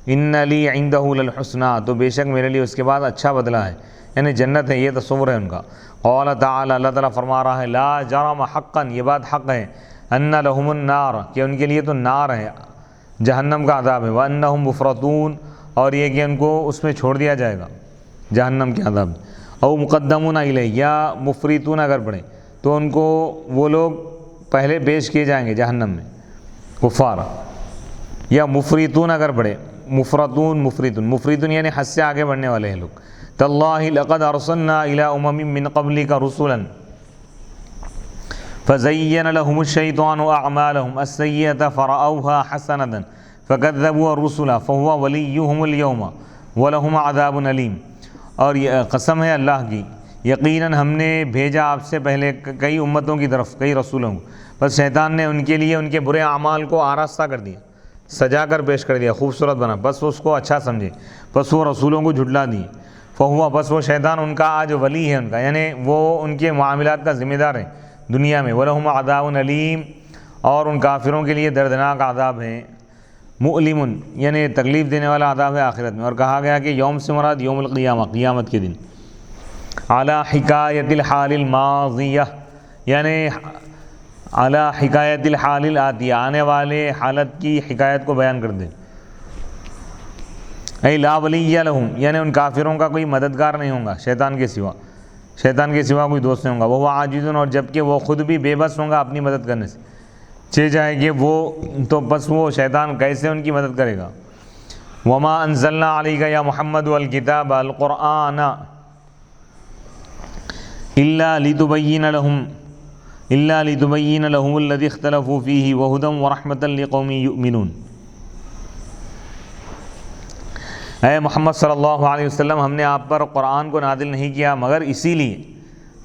إِنَّ لِي عِندَهُ لَلْحُسْنَى، تو بے شک میرے لیے اس کے بعد اچھا بدلہ ہے، یعنی جنت ہے، یہ تصور ہے ان کا. قال تعالی، اللہ تعالیٰ فرما رہا ہے، لا جرم، حقا، یہ بات حق ہے، ان لہم النار، کہ ان کے لیے تو نار ہے، جہنم کا عذاب ہے. وانہم مفرطون، اور یہ کہ ان کو اس میں چھوڑ دیا جائے گا، جہنم کے عذاب. او مقدمون الیہ، یا مفرطون اگر پڑھیں تو ان کو وہ لوگ پہلے پیش کیے جائیں گے جہنم میں، کفار. یا مفرطون اگر پڑھے، مفرطون، مفرطون یعنی حد سے آگے بڑھنے والے ہیں لوگ. تاللہ لقد ارسلنا الی امم من قبلک رسلا فزین لهم الشیطان اعمالهم السیئۃ فرأوها حسنۃ فکذبوا الرسل فهو ولیہم اليوم ولهم عذاب علیم. اور یہ قسم ہے اللہ کی، یقیناً ہم نے بھیجا آپ سے پہلے کئی امتوں کی طرف، کئی رسولوں کو، بس شیطان نے ان کے لیے ان کے برے اعمال کو آراستہ کر دیا، سجا کر پیش کر دیا، خوبصورت بنا، بس اس کو اچھا سمجھے، بس وہ رسولوں کو جھٹلا دیے. فہوا، بس وہ شیطان ان کا آج ولی ہے ان کا، یعنی وہ ان کے معاملات کا ذمہ دار ہے. دنیا میں، وَلَهُمْ عَذَابٌ علیم، اور ان کافروں کے لیے دردناک عذاب ہے، مؤلم یعنی تکلیف دینے والا عذاب ہے آخرت میں۔ اور کہا گیا کہ یوم سے مراد یوم القیامہ، قیامت کے دن، علی حکایت الحال الماضیہ یعنی علی حکایت الحال الآتیہ، آنے والے حالت کی حکایت کو بیان کر دے۔ اے لا ولی لہم یعنی ان کافروں کا کوئی مددگار نہیں ہوگا شیطان کے سوا، شیطان کے سوا کوئی دوست نہیں ہوگا، وہ عاجز، اور جبکہ وہ خود بھی بے بس ہوں گا اپنی مدد کرنے سے، چہ جائے کہ وہ تو بس وہ شیطان کیسے ان کی مدد کرے گا۔ وما انزلنا علیک یا محمد الکتاب القرآن الا لتبین لهم الذی اختلفوا فیہ وہدی ورحمۃ لقوم یؤمنون۔ اے محمد صلی اللہ علیہ وسلم، ہم نے آپ پر قرآن کو نازل نہیں کیا مگر اسی لیے،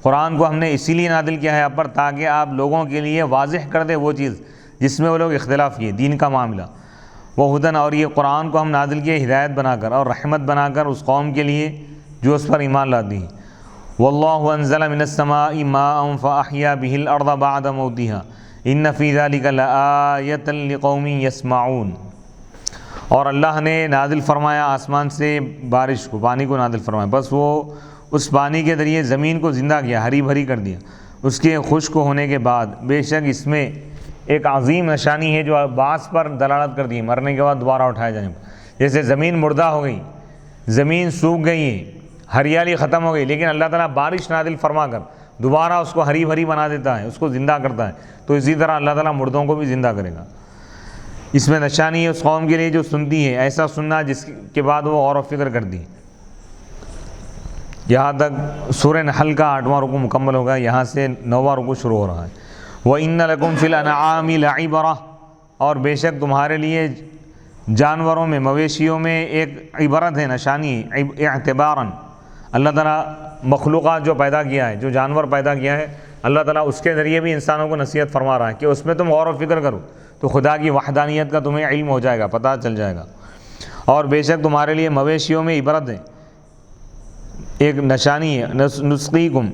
قرآن کو ہم نے اسی لیے نازل کیا ہے آپ پر تاکہ آپ لوگوں کے لیے واضح کر دے وہ چیز جس میں وہ لوگ اختلاف کیے، دین کا معاملہ، وہ ہدن، اور یہ قرآن کو ہم نازل کیے ہدایت بنا کر اور رحمت بنا کر اس قوم کے لیے جو اس پر ایمان لاتی ہے۔ واللہ انزل من السماء ماء فاحیا به الارض بعد موتها ان فی ذلک لآیۃ لقوم یسمعون۔ اور اللہ نے نازل فرمایا آسمان سے بارش کو، پانی کو نازل فرمایا، بس وہ اس پانی کے ذریعے زمین کو زندہ کیا، ہری بھری کر دیا اس کے خشک ہونے کے بعد، بے شک اس میں ایک عظیم نشانی ہے جو بعث پر دلالت کرتی ہے، مرنے کے بعد دوبارہ اٹھائے جانے پر۔ جیسے زمین مردہ ہو گئی، زمین سوکھ گئی ہے، ہریالی ختم ہو گئی، لیکن اللہ تعالیٰ بارش نازل فرما کر دوبارہ اس کو ہری بھری بنا دیتا ہے، اس کو زندہ کرتا ہے، تو اسی طرح اللہ تعالیٰ مردوں کو بھی زندہ کرے گا۔ اس میں نشانی ہے اس قوم کے لیے جو سنتی ہے، ایسا سننا جس کے بعد وہ غور و فکر کرتی ہے۔ یہاں تک سورہ نحل کا 8واں رکوع مکمل ہوگا، یہاں سے 9واں رکوع شروع ہو رہا ہے۔ وَإِنَّ لَكُمْ فِي الْأَنْعَامِ لَعِبْرَةً، اور بے شک تمہارے لیے جانوروں میں، مویشیوں میں ایک عبرت ہے، نشانی ہے، اعتباراً۔ اللہ تعالیٰ مخلوقات جو پیدا کیا ہے، جو جانور پیدا کیا ہے، اللہ تعالیٰ اس کے ذریعے بھی انسانوں کو نصیحت فرما رہا ہے کہ اس میں تم غور و فکر کرو تو خدا کی وحدانیت کا تمہیں علم ہو جائے گا، پتہ چل جائے گا۔ اور بے شک تمہارے لیے مویشیوں میں عبرت ہے، ایک نشانی ہے، نسقیکم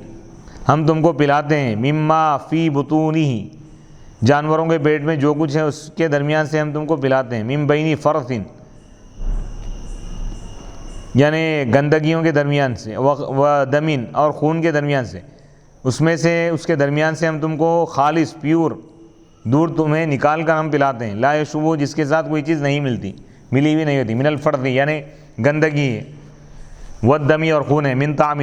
ہم تم کو پلاتے ہیں، مما فی بطونہ جانوروں کے پیٹ میں جو کچھ ہے اس کے درمیان سے ہم تم کو پلاتے ہیں، من بین فرث یعنی گندگیوں کے درمیان سے، و دمین اور خون کے درمیان سے، اس میں سے اس کے درمیان سے ہم تم کو خالص پیور دودھ تمہیں نکال کر ہم پلاتے ہیں، لا یشبو جس کے ساتھ کوئی چیز نہیں ملی ہوئی نہیں ہوتی، من الفرث یعنی گندگی ہے، والدمی اور خون ہے، من طعم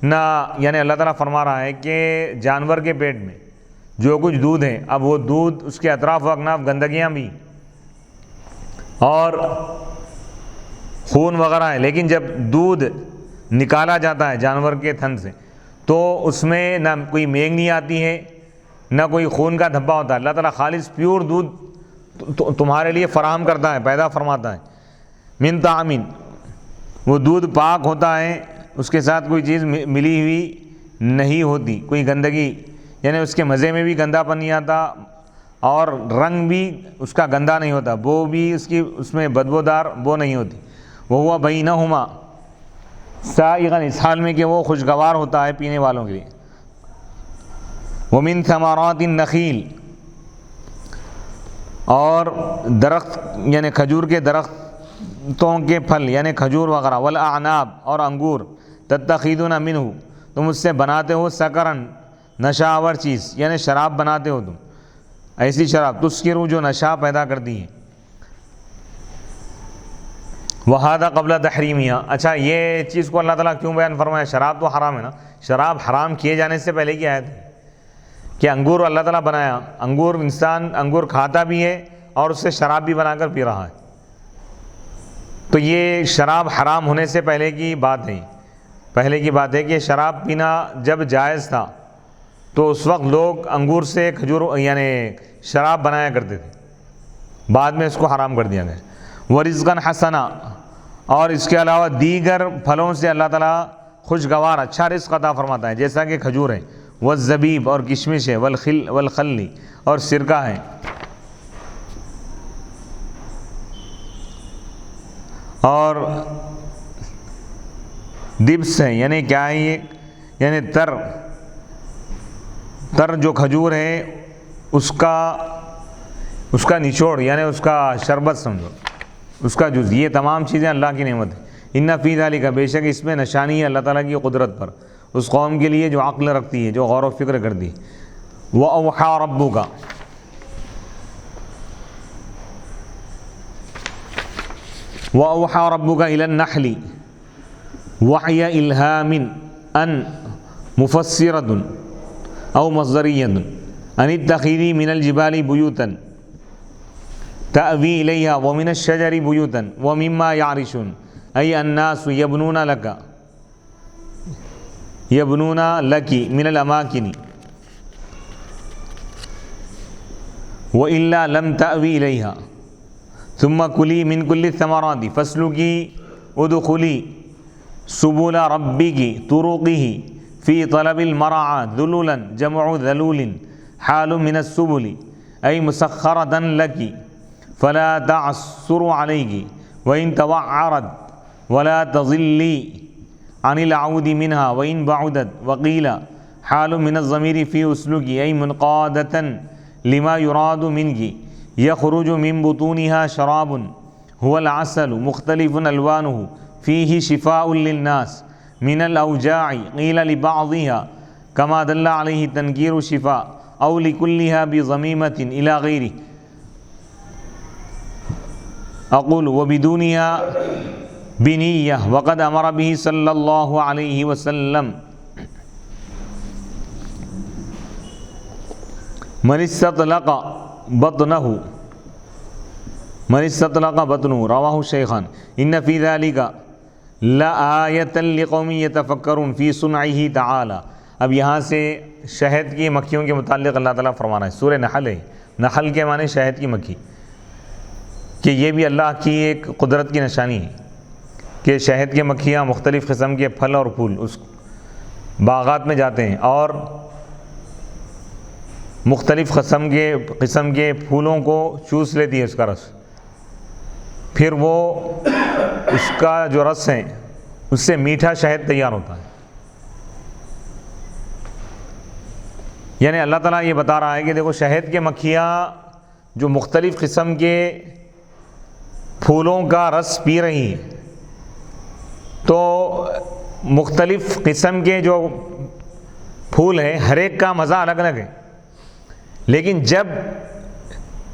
نہ، یعنی اللہ تعالیٰ فرما رہا ہے کہ جانور کے پیٹ میں جو کچھ دودھ ہے، اب وہ دودھ اس کے اطراف و اکناف گندگیاں بھی اور خون وغیرہ ہے، لیکن جب دودھ نکالا جاتا ہے جانور کے تھن سے تو اس میں نہ کوئی مینگ نہیں آتی ہے، نہ کوئی خون کا دھبا ہوتا ہے۔ اللہ تعالیٰ خالص پیور دودھ تمہارے لیے فراہم کرتا ہے، پیدا فرماتا ہے، من طعم وہ دودھ پاک ہوتا ہے، اس کے ساتھ کوئی چیز ملی ہوئی نہیں ہوتی، کوئی گندگی، یعنی اس کے مزے میں بھی گندا پن نہیں آتا اور رنگ بھی اس کا گندا نہیں ہوتا، بو بھی اس میں بدبودار بو نہیں ہوتی۔ وہو بینہما سائغاً اس حال میں کہ وہ خوشگوار ہوتا ہے پینے والوں کے لیے۔ ومن ثمرات النخیل اور درخت یعنی کھجور کے درختوں کے پھل یعنی کھجور وغیرہ، والاعناب اور انگور، تتخذون منہ تم اس سے بناتے ہو، سکرن نشہ آور چیز یعنی شراب بناتے ہو تم، ایسی شراب تسکرو جو نشہ پیدا کرتی ہے۔ وَهَذَا قَبْلَ تَحْرِيمِهَا، اچھا یہ چیز کو اللہ تعالیٰ کیوں بیان فرمایا؟ شراب تو حرام ہے نا، شراب حرام کیے جانے سے پہلے کی آیت ہے کہ انگور اللہ تعالیٰ بنایا، انگور انسان انگور کھاتا بھی ہے اور اس سے شراب بھی بنا کر پی رہا ہے، تو یہ شراب حرام ہونے سے پہلے کی بات ہے، پہلے کی بات ہے کہ شراب پینا جب جائز تھا تو اس وقت لوگ انگور سے کھجور یعنی شراب بنایا کرتے تھے، بعد میں اس کو حرام کر دیا گیا۔ وَرِزْقًا حَسَنًا اور اس کے علاوہ دیگر پھلوں سے اللہ تعالیٰ خوشگوار اچھا رزق عطا فرماتا ہے، جیسا کہ کھجور ہے، والزبیب اور کشمش ہے، والخل اور سرکہ ہے، اور دبس ہے، یعنی کیا ہے یہ؟ یعنی تر جو کھجور ہے اس کا نچوڑ یعنی اس کا شربت سمجھو، اس کا جز، یہ تمام چیزیں اللہ کی نعمت ہے۔ ان فی ذالک، بے شک اس میں نشانی ہے اللہ تعالیٰ کی قدرت پر اس قوم کے لیے جو عقل رکھتی ہے، جو غور و فکر کرتی۔ وَأَوْحَىٰ رَبُّكَ، وَأَوْحَىٰ رَبُّكَ إِلَى النَّحْلِ وَحْيَ إِلْهَامٍ أَن مُفَسِّرَةٌ أو مصدرية أن اتخذي من الجبال بيوتا تأوي إليها ومن الشجر بيوتا ومما يعرشون، أي الناس يبنون لك من الأماكن وإلا لم تأوي إليها ثم كلي من كل الثمرات فاسلكي ادخلي سبل ربك طرقه في طلب المرعى ذللا جمع ذلول حال من السبل أي مسخرة لك فلا تعسر عليك وإن توعرت ولا تظلي عن العود منها وإن بعدت، وقيل حال من الضمير في أسلك أي منقادة لما يراد منك يخرج من بطونها شراب هو العسل مختلف ألوانه فيه شفاء للناس من الأوجاع، قيل لبعضها كما دل عليه تنكير شفاء أو لكلها بضميمة إلى غيره. أقول وبدونها بنية وقد أمر به صلى الله عليه وسلم. من استطلق بطنه رواہ الشیخان. ان فی ذلک لآیۃ لقوم یتفکرون فی صنعہ تعالی. اب یہاں سے شہد کی مکھیوں کے متعلق اللہ تعالیٰ فرما رہا ہے، سورہ نحل ہے، نحل کے معنی شہد کی مکھی، کہ یہ بھی اللہ کی ایک قدرت کی نشانی ہے کہ شہد کی مکھیاں مختلف قسم کے پھل اور پھول اس باغات میں جاتے ہیں اور مختلف قسم کے پھولوں کو چوس لیتی ہے اس کا رس، پھر وہ اس کا جو رس ہے اس سے میٹھا شہد تیار ہوتا ہے. یعنی اللہ تعالیٰ یہ بتا رہا ہے کہ دیکھو شہد کے مکھیاں جو مختلف قسم کے پھولوں کا رس پی رہی ہیں، تو مختلف قسم کے جو پھول ہیں ہر ایک کا مزہ الگ الگ ہے، لیکن جب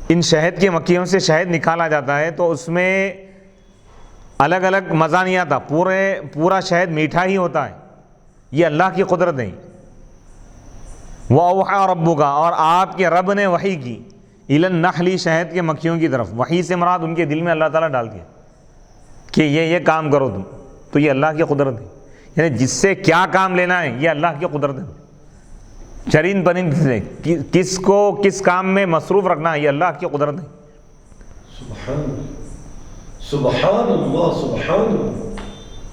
ان شہد کی مکھیوں سے شہد نکالا جاتا ہے تو اس میں الگ الگ مزہ نہیں آتا، پورا شہد میٹھا ہی ہوتا ہے. یہ اللہ کی قدرت ہے. وَأَوْحَىٰ رَبُّكَ، اور آپ کے رب نے وحی کی، إِلَى النَّحْلِ، شہد کے مکھیوں کی طرف. وحی سے مراد ان کے دل میں اللہ تعالیٰ ڈال دیا کہ یہ کام کرو تم، تو یہ اللہ کی قدرت ہے. یعنی جس سے کیا کام لینا ہے یہ اللہ کی قدرت ہے. چرند پرند سے کس کو کس کام میں مصروف رکھنا ہے یہ اللہ کی قدرت ہے. سبحان اللہ سبحان اللہ.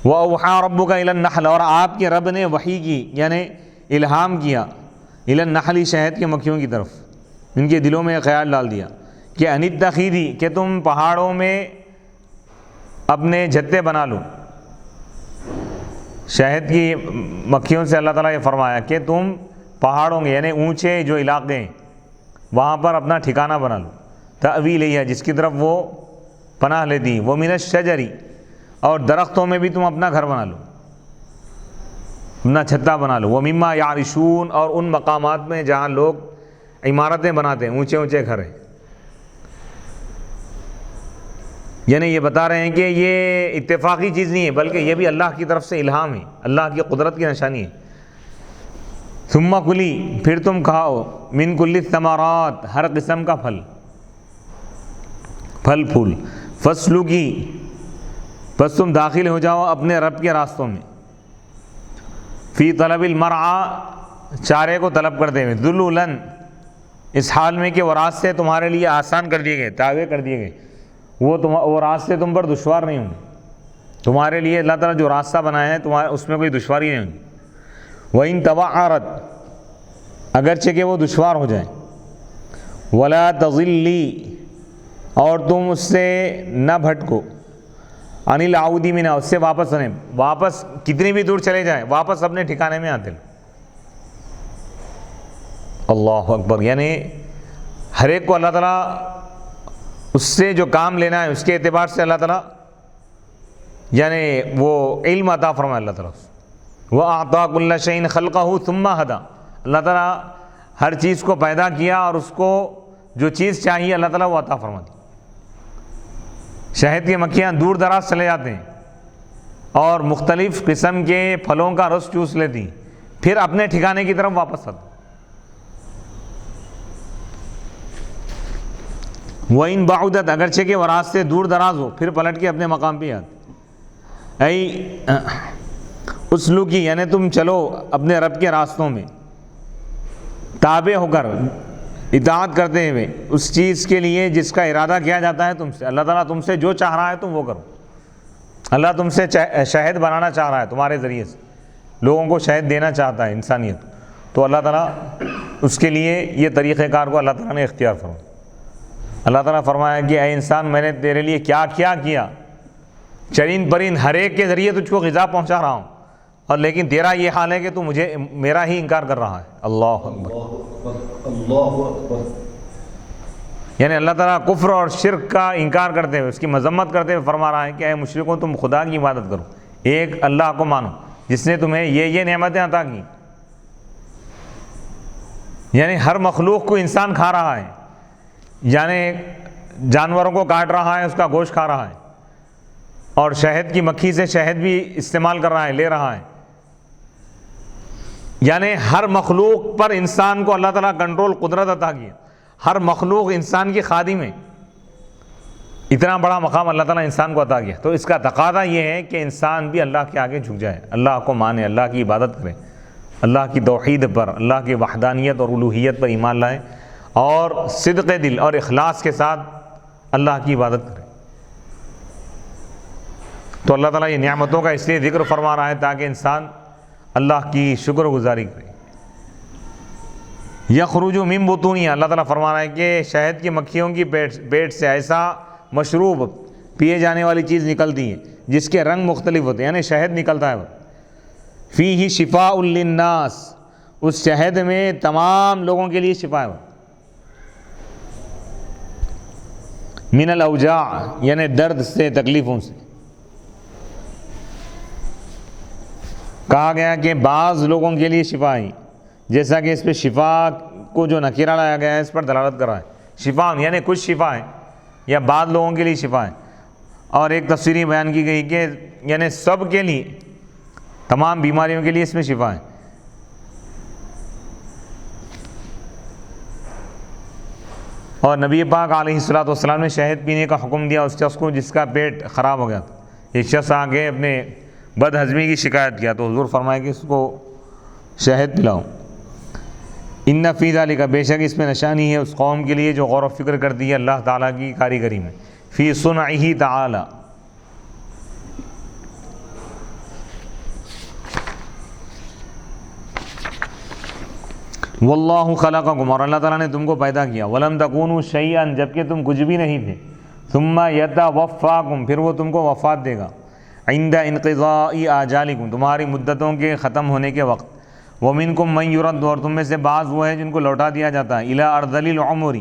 وَأَوْحَىٰ رَبُّكَ إِلَى النَّحْلِ، اور آپ کے رب نے وحی کی یعنی الہام کیا، إِلَى النَّحْلِ، شہد کے مکھیوں کی طرف، ان کے دلوں میں خیال ڈال دیا کہ أَنِ اتَّخِذِي، کہ تم پہاڑوں میں اپنے جتے بنا لو. شہد کی مکھیوں سے اللہ تعالیٰ یہ فرمایا کہ تم پہاڑوں کے یعنی اونچے جو علاقے ہیں وہاں پر اپنا ٹھکانہ بنا لو. تأوی الیہا، جس کی طرف وہ پناہ لیتی. ومن الشجر، اور درختوں میں بھی تم اپنا گھر بنا لو، اپنا چھتا بنا لو. ومما یعرشون، اور ان مقامات میں جہاں لوگ عمارتیں بناتے ہیں، اونچے اونچے گھر ہیں. یعنی یہ بتا رہے ہیں کہ یہ اتفاقی چیز نہیں ہے بلکہ یہ بھی اللہ کی طرف سے الہام ہے، اللہ کی قدرت کی نشانی ہے. ثم کلی، پھر تم کھاؤ، من کل الثمرات، ہر قسم کا پھل پھول. فاسلکی، بس تم داخل ہو جاؤ اپنے رب کے راستوں میں. فی طلب المرعى، چارے کو طلب کرتے ہوئے. ذلولا، اس حال میں کہ وہ راستے تمہارے لیے آسان کر دیے گئے، تابع کر دیے گئے. وہ راستے تم پر دشوار نہیں ہوں گے. تمہارے لیے اللہ تعالیٰ جو راستہ بنایا ہے اس میں کوئی دشواری نہیں ہوگی. وَإِن تَوَعَّرَتْ، اگرچہ کہ وہ دشوار ہو جائیں. وَلَا تَضِلِّي، اور تم اس سے نہ بھٹکو. عَنِ الْعَوْدِ مِنْهَا، اس سے واپس آنے، واپس کتنی بھی دور چلے جائیں واپس اپنے ٹھکانے میں آتے. اللہ اکبر. یعنی ہر ایک کو اللہ تعالیٰ اس سے جو کام لینا ہے اس کے اعتبار سے اللہ تعالیٰ یعنی وہ علم عطا فرمائے اللہ تعالیٰ. وَأَعْطَىٰ كُلَّ شَيْءٍ خَلْقَهُ ثُمَّ هَدَىٰ. اللہ تعالیٰ ہر چیز کو پیدا کیا اور اس کو جو چیز چاہیے اللہ تعالیٰ وہ عطا فرما دی. شہد کی مکھیاں دور دراز چلے جاتے ہیں اور مختلف قسم کے پھلوں کا رس چوس لیتی، پھر اپنے ٹھکانے کی طرف واپس آتی. وَإِن بَعُدَتْ اگرچہ کہ وہ راستے دور دراز ہو پھر پلٹ کے اپنے مقام پہ آتی. اسلوکی یعنی تم چلو اپنے رب کے راستوں میں تابع ہو کر اطاعت کرتے ہوئے اس چیز کے لیے جس کا ارادہ کیا جاتا ہے تم سے. اللہ تعالیٰ تم سے جو چاہ رہا ہے تم وہ کرو. اللہ تم سے شہد بنانا چاہ رہا ہے تمہارے ذریعے سے، لوگوں کو شہد دینا چاہتا ہے انسانیت، تو اللہ تعالیٰ اس کے لیے یہ طریقہ کار کو اللہ تعالیٰ نے اختیار فرمایا. اللہ تعالیٰ فرمایا کہ اے انسان میں نے تیرے لیے کیا کیا، چرین پرین ہر ایک کے ذریعے تجھ کو غذا پہنچا رہا ہوں، اور لیکن تیرا یہ حال ہے کہ تو مجھے میرا ہی انکار کر رہا ہے. اللہ اکبر. اللہ اکبر. یعنی اللہ تعالیٰ کفر اور شرک کا انکار کرتے ہوئے اس کی مذمت کرتے ہوئے فرما رہا ہے کہ اے مشرکوں تم خدا کی عبادت کرو، ایک اللہ کو مانو جس نے تمہیں یہ نعمتیں عطا کی. یعنی ہر مخلوق کو انسان کھا رہا ہے، یعنی جانوروں کو کاٹ رہا ہے، اس کا گوشت کھا رہا ہے، اور شہد کی مکھی سے شہد بھی استعمال کر رہا ہے، لے رہا ہے. یعنی ہر مخلوق پر انسان کو اللہ تعالیٰ کنٹرول قدرت عطا کیا. ہر مخلوق انسان کی خادم ہے. اتنا بڑا مقام اللہ تعالیٰ انسان کو عطا کیا. تو اس کا تقاضا یہ ہے کہ انسان بھی اللہ کے آگے جھک جائے، اللہ کو مانے، اللہ کی عبادت کرے، اللہ کی توحید پر، اللہ کی وحدانیت اور الوہیت پر ایمان لائے، اور صدق دل اور اخلاص کے ساتھ اللہ کی عبادت کرے. تو اللہ تعالیٰ یہ نعمتوں کا اس لیے ذکر فرما رہا ہے تاکہ انسان اللہ کی شکر گزاری کرے. یخرج من بطونہا، اللہ تعالیٰ فرما رہا ہے کہ شہد کی مکھیوں کی پیٹ سے ایسا مشروب پیے جانے والی چیز نکلتی ہے جس کے رنگ مختلف ہوتے ہیں، یعنی شہد نکلتا ہے. فیہ شفاء للناس، اس شہد میں تمام لوگوں کے لیے شفا ہے. من الاوجاع یعنی درد سے، تکلیفوں سے. کہا گیا کہ بعض لوگوں کے لیے شفا ہے، جیسا کہ اس پہ شفا کو جو نکیرہ لایا گیا ہے اس پر دلالت کر رہا ہے. شفا یعنی کچھ شفا ہے یا بعض لوگوں کے لیے شفا ہے. اور ایک تفسیری بیان کی گئی کہ یعنی سب کے لیے، تمام بیماریوں کے لیے اس میں شفا ہے. اور نبی پاک علیہ الصلوۃ والسلام نے شہد پینے کا حکم دیا اس شخص کو جس کا پیٹ خراب ہو گیا تھا. ایک شخص آگے اپنے بد ہضمی کی شکایت کیا تو حضور فرمایا کہ اس کو شہد پلاؤ. ان فی ذلک، بے شک اس میں نشانی ہے اس قوم کے لیے جو غور و فکر کرتی ہے اللہ تعالیٰ کی کاریگری میں. فی صنعہ تعالی، واللہ خلقکم، اور اللہ تعالیٰ نے تم کو پیدا کیا. ولم تکونوا شیئا، جبکہ تم کچھ بھی نہیں تھے. ثم یتوفاکم، پھر وہ تم کو وفات دے گا. عند انقضاء آجالکم، تمہاری مدتوں کے ختم ہونے کے وقت. ومنکم من یرد، اور تم میں سے بعض وہ ہے جن کو لوٹا دیا جاتا ہے. الی ارذل العمر،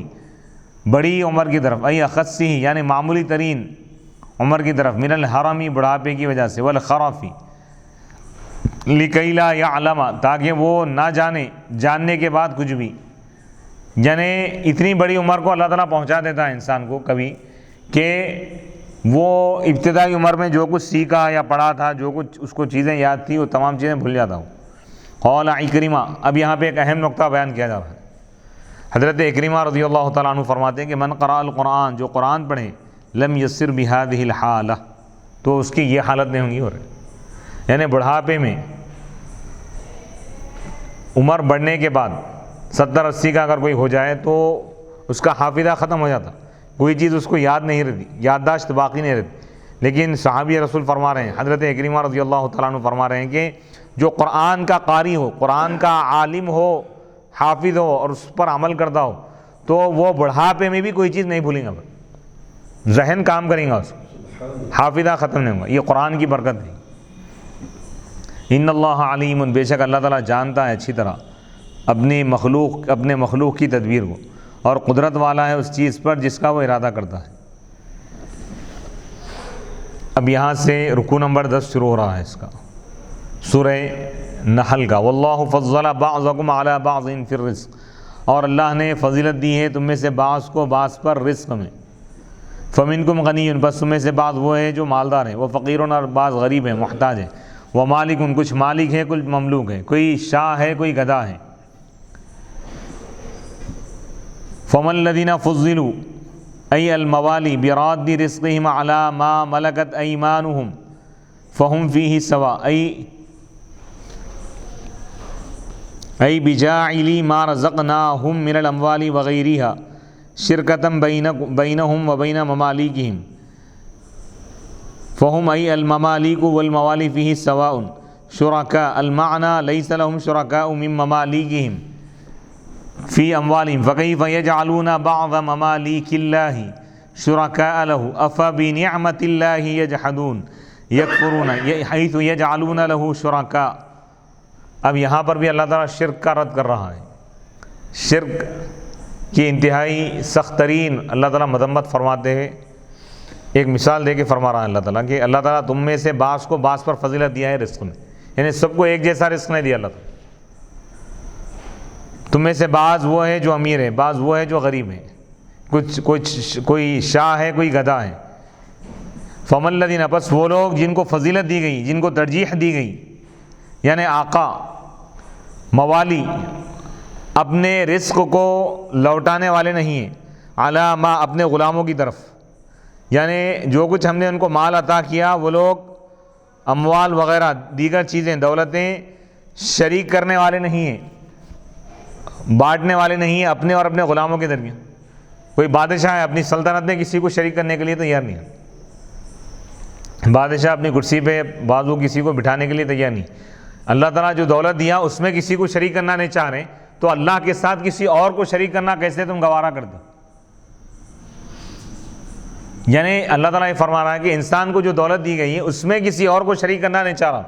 بڑی عمر کی طرف. ای اخصی، یعنی معمولی ترین عمر کی طرف. من الحرمی، بڑھاپے کی وجہ سے. والخرافی، لکی لا یعلم، تاکہ وہ نہ جانے، جاننے کے بعد کچھ بھی. یعنی اتنی بڑی عمر کو اللہ تعالیٰ پہنچا دیتا ہے انسان کو کبھی کہ وہ ابتدائی عمر میں جو کچھ سیکھا یا پڑھا تھا، جو کچھ اس کو چیزیں یاد تھی، وہ تمام چیزیں بھول جاتا ہوں. قال اکرمہ، اب یہاں پہ ایک اہم نقطہ بیان کیا جا رہا ہے. حضرت اکرمہ رضی اللہ تعالیٰ عنہ فرماتے ہیں کہ من قرأ القرآن، جو قرآن پڑھے، لم یسر بہذہ الحالہ، تو اس کی یہ حالت نہیں ہو رہی. یعنی بڑھاپے میں، عمر بڑھنے کے بعد 70-80 کا اگر کوئی ہو جائے تو اس کا حافظہ ختم ہو جاتا، کوئی چیز اس کو یاد نہیں رہتی، یادداشت باقی نہیں رہتی. لیکن صحابی رسول فرما رہے ہیں، حضرت اکرمہ رضی اللہ تعالیٰ عنہ فرما رہے ہیں کہ جو قرآن کا قاری ہو، قرآن کا عالم ہو، حافظ ہو اور اس پر عمل کرتا ہو، تو وہ بڑھاپے میں بھی کوئی چیز نہیں بھولیں گا، ذہن کام کریں گا، اس حافظہ ختم نہیں ہوگا. یہ قرآن کی برکت ہے. ان اللہ علیم، بے شک اللہ تعالیٰ جانتا ہے اچھی طرح اپنے مخلوق کی تدبیر کو، اور قدرت والا ہے اس چیز پر جس کا وہ ارادہ کرتا ہے۔ اب یہاں سے رکوع نمبر 10 شروع ہو رہا ہے اس کا، سورہ نحل کا۔ واللہ فضل بعضکم علی بعض فی الرزق، اور اللہ نے فضیلت دی ہے تم میں سے بعض کو بعض پر رزق میں۔ فمنکم غنی، بس تم میں سے بعض وہ ہے جو مالدار ہیں، وہ فقیرون، اور بعض غریب ہیں محتاج ہیں، وہ مالکن، کچھ مالک ہیں کچھ مملوک ہیں، کوئی شاہ ہے کوئی گدھا ہے۔ فمن الذین فضلوا ای الموالی براد رزقہم علی ما ملکت ایمانہم فہم فیہ سوا، ای بجاعلی ما رزقناہم من الاموال وغیرہا شرکۃ بینہم وبین ممالکہم فہم ای الممالک والموالی فیہ سواء شرکاء، المعنی لیس لہم شرکاء من ممالکہم فی اموالہم فکیف یجعلون بعض ممالک اللہ شرکاء لہ افبنعمت اللہ یجحدون یکفرون حیث یجعلون لہ شرکاء۔ اب یہاں پر بھی اللہ تعالیٰ شرک کا رد کر رہا ہے، شرک کی انتہائی سخت ترین اللہ تعالیٰ مذمت فرماتے ہیں۔ ایک مثال دے کے فرما رہا ہے اللہ تعالیٰ کہ اللہ تعالیٰ تم میں سے بعض کو بعض پر فضیلت دیا ہے رزق میں، یعنی سب کو ایک جیسا رزق نہیں دیا اللہ تعالیٰ۔ تم میں سے بعض وہ ہے جو امیر ہے، بعض وہ ہے جو غریب ہے، کوئی شاہ ہے کوئی گدھا ہے۔ فمن الذین، پس وہ لوگ جن کو فضیلت دی گئی، جن کو ترجیح دی گئی، یعنی آقا موالی اپنے رزق کو لوٹانے والے نہیں ہیں، علی ما، اپنے غلاموں کی طرف، یعنی جو کچھ ہم نے ان کو مال عطا کیا وہ لوگ اموال وغیرہ دیگر چیزیں دولتیں شریک کرنے والے نہیں ہیں، بانٹنے والے نہیں ہیں اپنے اور اپنے غلاموں کے درمیان۔ کوئی بادشاہ ہے اپنی سلطنت میں کسی کو شریک کرنے کے لیے تیار نہیں ہے، بادشاہ اپنی کرسی پہ بازو کسی کو بٹھانے کے لیے تیار نہیں۔ اللہ تعالیٰ جو دولت دیا اس میں کسی کو شریک کرنا نہیں چاہ رہے، تو اللہ کے ساتھ کسی اور کو شریک کرنا کیسے تم گوارا کرتے؟ یعنی اللہ تعالیٰ یہ فرما رہا ہے کہ انسان کو جو دولت دی گئی ہے اس میں کسی اور کو شریک کرنا نہیں چاہ رہا،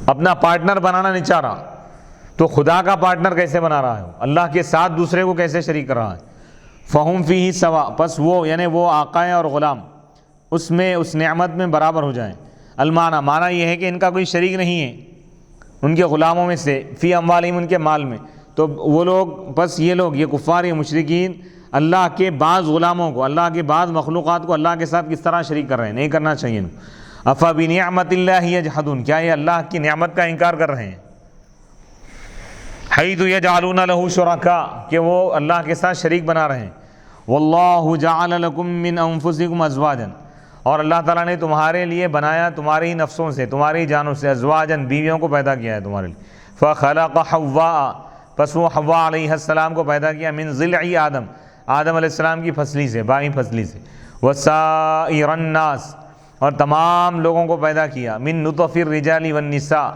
اپنا پارٹنر بنانا نہیں چاہ رہا، تو خدا کا پارٹنر کیسے بنا رہا ہے؟ اللہ کے ساتھ دوسرے کو کیسے شریک کر رہا ہے؟ فہم فیہ سوا، پس وہ یعنی وہ آقا اور غلام اس میں اس نعمت میں برابر ہو جائیں۔ المعنی، معنی یہ ہے کہ ان کا کوئی شریک نہیں ہے ان کے غلاموں میں سے، فی اموالہم، ان کے مال میں، تو وہ لوگ، بس یہ لوگ، یہ کفار، یہ مشرکین اللہ کے بعض غلاموں کو، اللہ کے بعض مخلوقات کو اللہ کے ساتھ کس طرح شریک کر رہے ہیں؟ نہیں کرنا چاہیے۔ افبنعمت اللہ یجحدون، کیا یہ اللہ کی نعمت کا انکار کر رہے ہیں؟ حیث یجعلون لہ شرکاء، کہ وہ اللہ کے ساتھ شریک بنا رہے ہیں۔ واللہ جعل لکم من انفسکم ازواجا، اور اللہ تعالیٰ نے تمہارے لیے بنایا تمہاری نفسوں سے، تمہاری جانوں سے، ازواجاً، بیویوں کو پیدا کیا ہے تمہارے لیے۔ فخلق حواء، پس وہ حواء علیہ السلام کو پیدا کیا، من ضلع آدم، آدم علیہ السلام کی پھسلی سے، بائیں پھسلی سے۔ وسائر الناس، اور تمام لوگوں کو پیدا کیا، من نطف الرجال والنساء،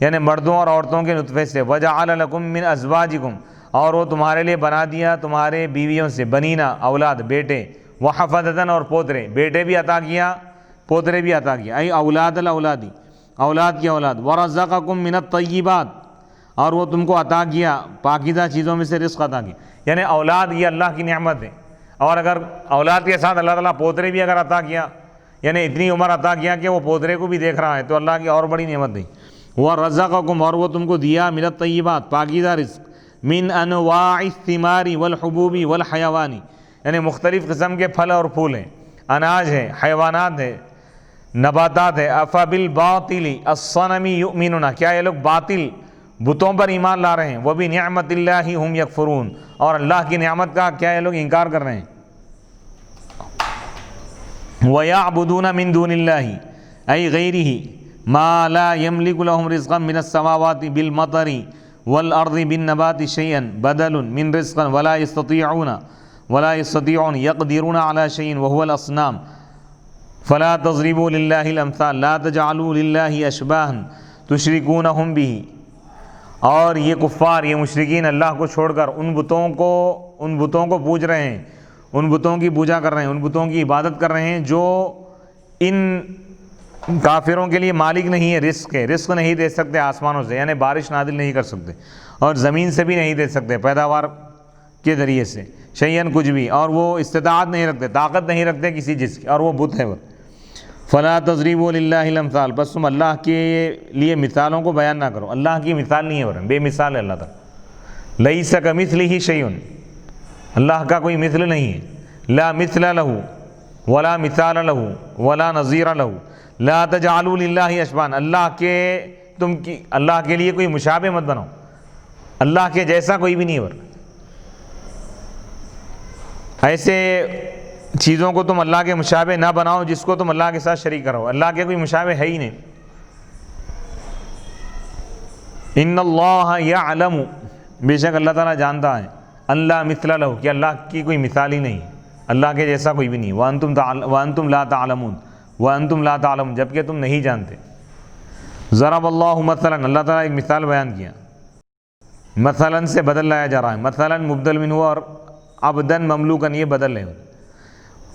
یعنی مردوں اور عورتوں کے نطفے سے۔ وجعل لکم من ازواجکم، اور وہ تمہارے لیے بنا دیا تمہارے بیویوں سے، بنینا، اولاد، بیٹے، وحفدتاً، اور پوترے، بیٹے بھی عطا کیا پوترے بھی عطا کیا، ای اولاد الاولادی، اولاد کی اولاد۔ ورزقکم من الطیبات، اور وہ تم کو عطا کیا پاکیزہ چیزوں میں سے رزق عطا کیا، یعنی اولاد یہ اللہ کی نعمت ہے، اور اگر اولاد کے ساتھ اللہ تعالیٰ پوترے بھی اگر عطا کیا، یعنی اتنی عمر عطا کیا کہ وہ پوترے کو بھی دیکھ رہا ہے، تو اللہ کی اور بڑی نعمت دی۔ ورزقکم، اور وہ تم کو دیا من الطیبات، پاکیزہ رزق، من انواع الثمار والحبوب والحیوان، یعنی مختلف قسم کے پھل اور پھول ہیں، اناج ہے، حیوانات ہے، نباتات ہے۔ افبالباطل الصنم یؤمنون، کیا یہ لوگ باطل بتوں پر ایمان لا رہے ہیں؟ وبنعمت اللہ ہم یکفرون، اور اللہ کی نعمت کا کیا یہ لوگ انکار کر رہے ہیں؟ وَيَعْبُدُونَ مِن دُونِ اللَّهِ أَيْ غَيْرِهِ مَا لَا يَمْلِكُ لَهُمْ رِزْقًا مِنَ السَّمَاوَاتِ بِالْمَطَرِ وَالْأَرْضِ بِالنَّبَاتِ شَيْئًا بَدَلٌ مِن رِزْقٍ وَلَا يَسْتَطِيعُونَ يَقْدِرُونَ عَلَى شَيْءٍ وَهُوَ الْأَصْنَامُ فَلَا تَضْرِبُوا لِلَّهِ الْأَمْثَالَ لَا تَجْعَلُوا لِلَّهِ أَشْبَاهًا تُشْرِكُونَهُم بِهِ، اور یہ کفار، یہ مشرکین اللہ کو چھوڑ کر ان بتوں کو پوج رہے ہیں، ان بتوں کی پوجا کر رہے ہیں، ان بتوں کی عبادت کر رہے ہیں جو ان کافروں کے لیے مالک نہیں ہے رزق ہے، رزق نہیں دے سکتے آسمانوں سے، یعنی بارش نازل نہیں کر سکتے، اور زمین سے بھی نہیں دے سکتے پیداوار کے ذریعے سے شیئن کچھ بھی، اور وہ استطاعت نہیں رکھتے، طاقت نہیں رکھتے کسی چیز کی، اور وہ بت ہے وہ۔ فلا تضریبوا للہ الامثال، بس تم اللہ کے لیے مثالوں کو بیان نہ کرو، اللہ کی مثال نہیں ہے، ورنہ بے مثال ہے اللہ تعالیٰ۔ لیس کمثلہ شیء، اللہ کا کوئی مثل نہیں ہے، لا مثل لہ ولا مثال لہ ولا نظیر لہ، لا تجعلوا للہ اشباہا، اللہ کے لیے کوئی مشابہ مت بناؤ، اللہ کے جیسا کوئی بھی نہیں ہے، ورنہ ایسے چیزوں کو تم اللہ کے مشابہ نہ بناؤ جس کو تم اللہ کے ساتھ شریک کرو، اللہ کے کوئی مشابہ ہے ہی نہیں۔ ان اللہ یعلم، بے شک اللہ تعالیٰ جانتا ہے، اللہ مثل لہ، کہ اللہ کی کوئی مثال ہی نہیں، اللہ کے جیسا کوئی بھی نہیں، وانتم لا تعلمون، وانتم لا تعلمون، جبکہ تم نہیں جانتے۔ ضرب اللہ مثلا، اللہ تعالیٰ ایک مثال بیان کیا، مثلا سے بدل لایا جا رہا ہے، مثلا مبدل منہ اور عبدن مملوکن یہ بدل ہے۔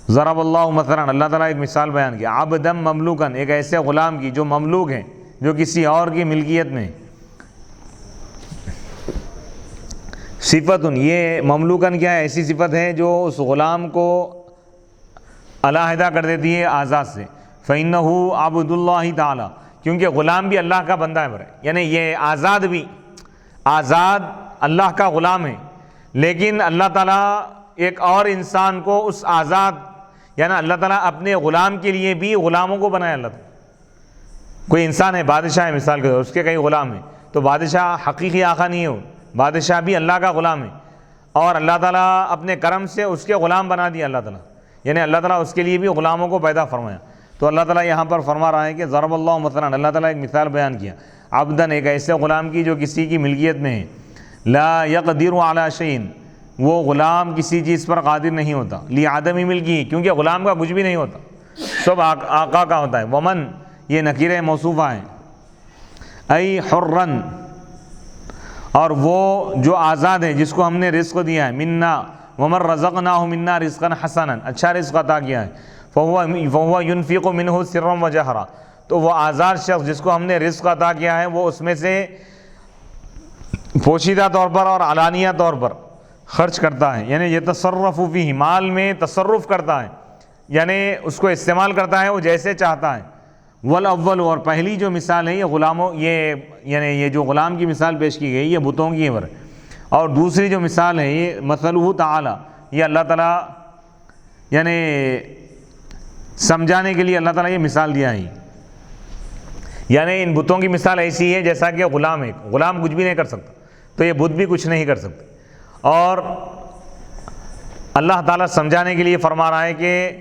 ضرب اللہ مثلا، اللہ تعالیٰ ایک مثال بیان کیا، عبدن مملوکن، ایک ایسے غلام کی جو مملوک ہے، جو کسی اور کی ملکیت میں۔ صفتن، یہ مملوکن کیا ہے، ایسی صفت ہے جو اس غلام کو علیحدہ کر دیتی ہے آزاد سے۔ فَإِنَّهُ عَبْدُ اللَّهِ تعالیٰ، کیونکہ غلام بھی اللہ کا بندہ ہے، یعنی یہ آزاد بھی، آزاد اللہ کا غلام ہے، لیکن اللہ تعالیٰ ایک اور انسان کو اس آزاد، یعنی اللہ تعالیٰ اپنے غلام کے لیے بھی غلاموں کو بنایا۔ اللہ تعالیٰ کوئی انسان ہے، بادشاہ ہے مثال کے طور، اس کے کئی غلام ہیں، تو بادشاہ حقیقی آقا نہیں ہے، بادشاہ بھی اللہ کا غلام ہے، اور اللہ تعالیٰ اپنے کرم سے اس کے غلام بنا دیا اللہ تعالیٰ، یعنی اللہ تعالیٰ اس کے لیے بھی غلاموں کو پیدا فرمایا۔ تو اللہ تعالیٰ یہاں پر فرما رہا ہے کہ ضرب اللہ مثلا، اللہ تعالیٰ ایک مثال بیان کیا، عبدن، ایک ایسے غلام کی جو کسی کی ملکیت میں ہے، لا یقدر علی شیء، وہ غلام کسی چیز پر قادر نہیں ہوتا، لعدم ملکی، کیونکہ غلام کا کچھ بھی نہیں ہوتا، سب آقا کا ہوتا ہے۔ ومن، یہ نکیر موصوفہ ہے، ای حرن، اور وہ جو آزاد ہے جس کو ہم نے رزق دیا ہے، منا ومن رزقناہ منا رزقا حسنا، اچھا رزق عطا کیا ہے، فہو ینفق منہ سرا وجہرا، تو وہ آزاد شخص جس کو ہم نے رزق عطا کیا ہے وہ اس میں سے پوشیدہ طور پر اور علانیہ طور پر خرچ کرتا ہے، یعنی یہ تصرف فیہ، مال میں تصرف کرتا ہے، یعنی اس کو استعمال کرتا ہے وہ جیسے چاہتا ہے۔ والاول، اور پہلی جو مثال ہے یہ غلاموں، یعنی یہ جو غلام کی مثال پیش کی گئی یہ بتوں کی ہے، اور دوسری جو مثال ہے یہ مثلہ تعالی، یہ اللہ تعالیٰ یعنی سمجھانے کے لیے اللہ تعالیٰ یہ مثال دیا ہے، یعنی ان بتوں کی مثال ایسی ہے جیسا کہ غلام ہے، غلام کچھ بھی نہیں کر سکتا، تو یہ بت بھی کچھ نہیں کر سکتے، اور اللہ تعالیٰ سمجھانے کے لیے فرما رہا ہے کہ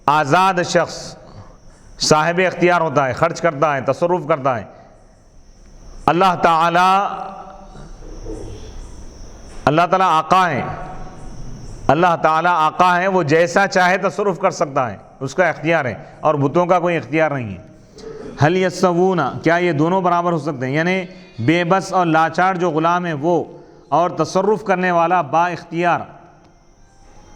آزاد شخص صاحب اختیار ہوتا ہے، خرچ کرتا ہے، تصرف کرتا ہے، اللہ تعالیٰ آقا ہے، اللہ تعالیٰ آقا ہے، وہ جیسا چاہے تصرف کر سکتا ہے، اس کا اختیار ہے، اور بتوں کا کوئی اختیار نہیں ہے۔ هل یستوون، کیا یہ دونوں برابر ہو سکتے ہیں، یعنی بے بس اور لاچار جو غلام ہے وہ، اور تصرف کرنے والا با اختیار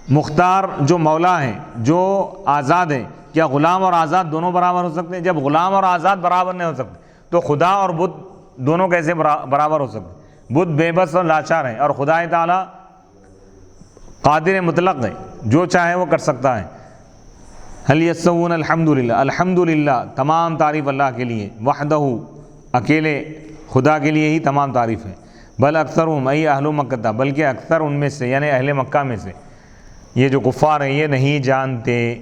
مختار جو مولا ہے، جو آزاد ہے، کیا غلام اور آزاد دونوں برابر ہو سکتے ہیں؟ جب غلام اور آزاد برابر نہیں ہو سکتے تو خدا اور بت دونوں کیسے برابر ہو سکتے؟ بت بے بس اور لاچار ہے، اور خدا تعالیٰ قادر مطلق ہے، جو چاہے وہ کر سکتا ہے۔ هل یستوون، الحمدللہ، الحمدللہ، تمام تعریف اللہ کے لیے، وحدہ، اکیلے خدا کے لیے ہی تمام تعریف ہے۔ بل اکثرہم، ای اہل مکہ، بلکہ اکثر ان میں سے یعنی اہل مکہ میں سے یہ جو کفار ہیں یہ نہیں جانتے۔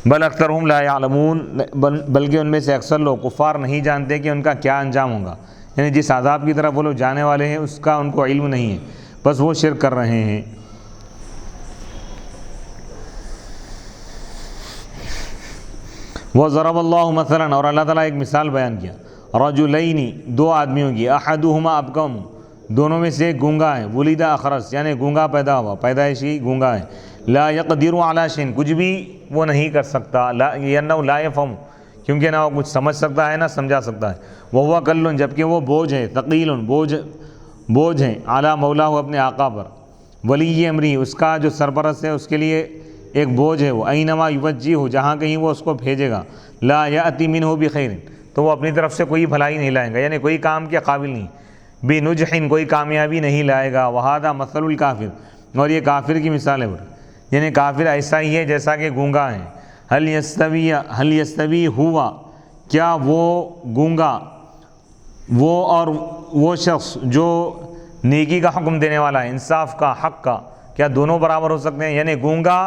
بل اکثرہم لا یعلمون، بلکہ ان میں سے اکثر لوگ کفار نہیں جانتے کہ ان کا کیا انجام ہوگا، یعنی جس عذاب کی طرف وہ لوگ جانے والے ہیں اس کا ان کو علم نہیں ہے، بس وہ شرک کر رہے ہیں۔ وضرب اللہ مثلا، اور اللہ تعالیٰ ایک مثال بیان کیا، رجلین، دو آدمیوں کی، احدہما ابکم، دونوں میں سے گونگا ہے، ولد اخرس، یعنی گونگا پیدا ہوا، پیدائشی گونگا ہے، لا یقدر علی شیء، کچھ بھی وہ نہیں کر سکتا، لا یفہم، کیونکہ نہ وہ کچھ سمجھ سکتا ہے نہ سمجھا سکتا ہے، وہو کل، جبکہ وہ بوجھ ہے، ثقیل، بوجھ ہے، علی مولا، اپنے آقا پر، ولی امری، اس کا جو سرپرست ہے اس کے لیے ایک بوجھ ہے وہ، اینما یوجہہ، جہاں کہیں وہ اس کو بھیجے گا، لا یأتی منہ بخیر، تو وہ اپنی طرف سے کوئی بھلائی نہیں لائے گا، یعنی کوئی کام کے قابل نہیں، بنجح، کوئی کامیابی نہیں لائے گا، وہذا مثل الکافر، اور یہ کافر کی مثال ہے، یعنی کافر ایسا ہی ہے جیسا کہ گونگا ہے، حل یستوی ہوا، کیا وہ گونگا، وہ اور وہ شخص جو نیکی کا حکم دینے والا ہے، انصاف کا، حق کا، کیا دونوں برابر ہو سکتے ہیں؟ یعنی گونگا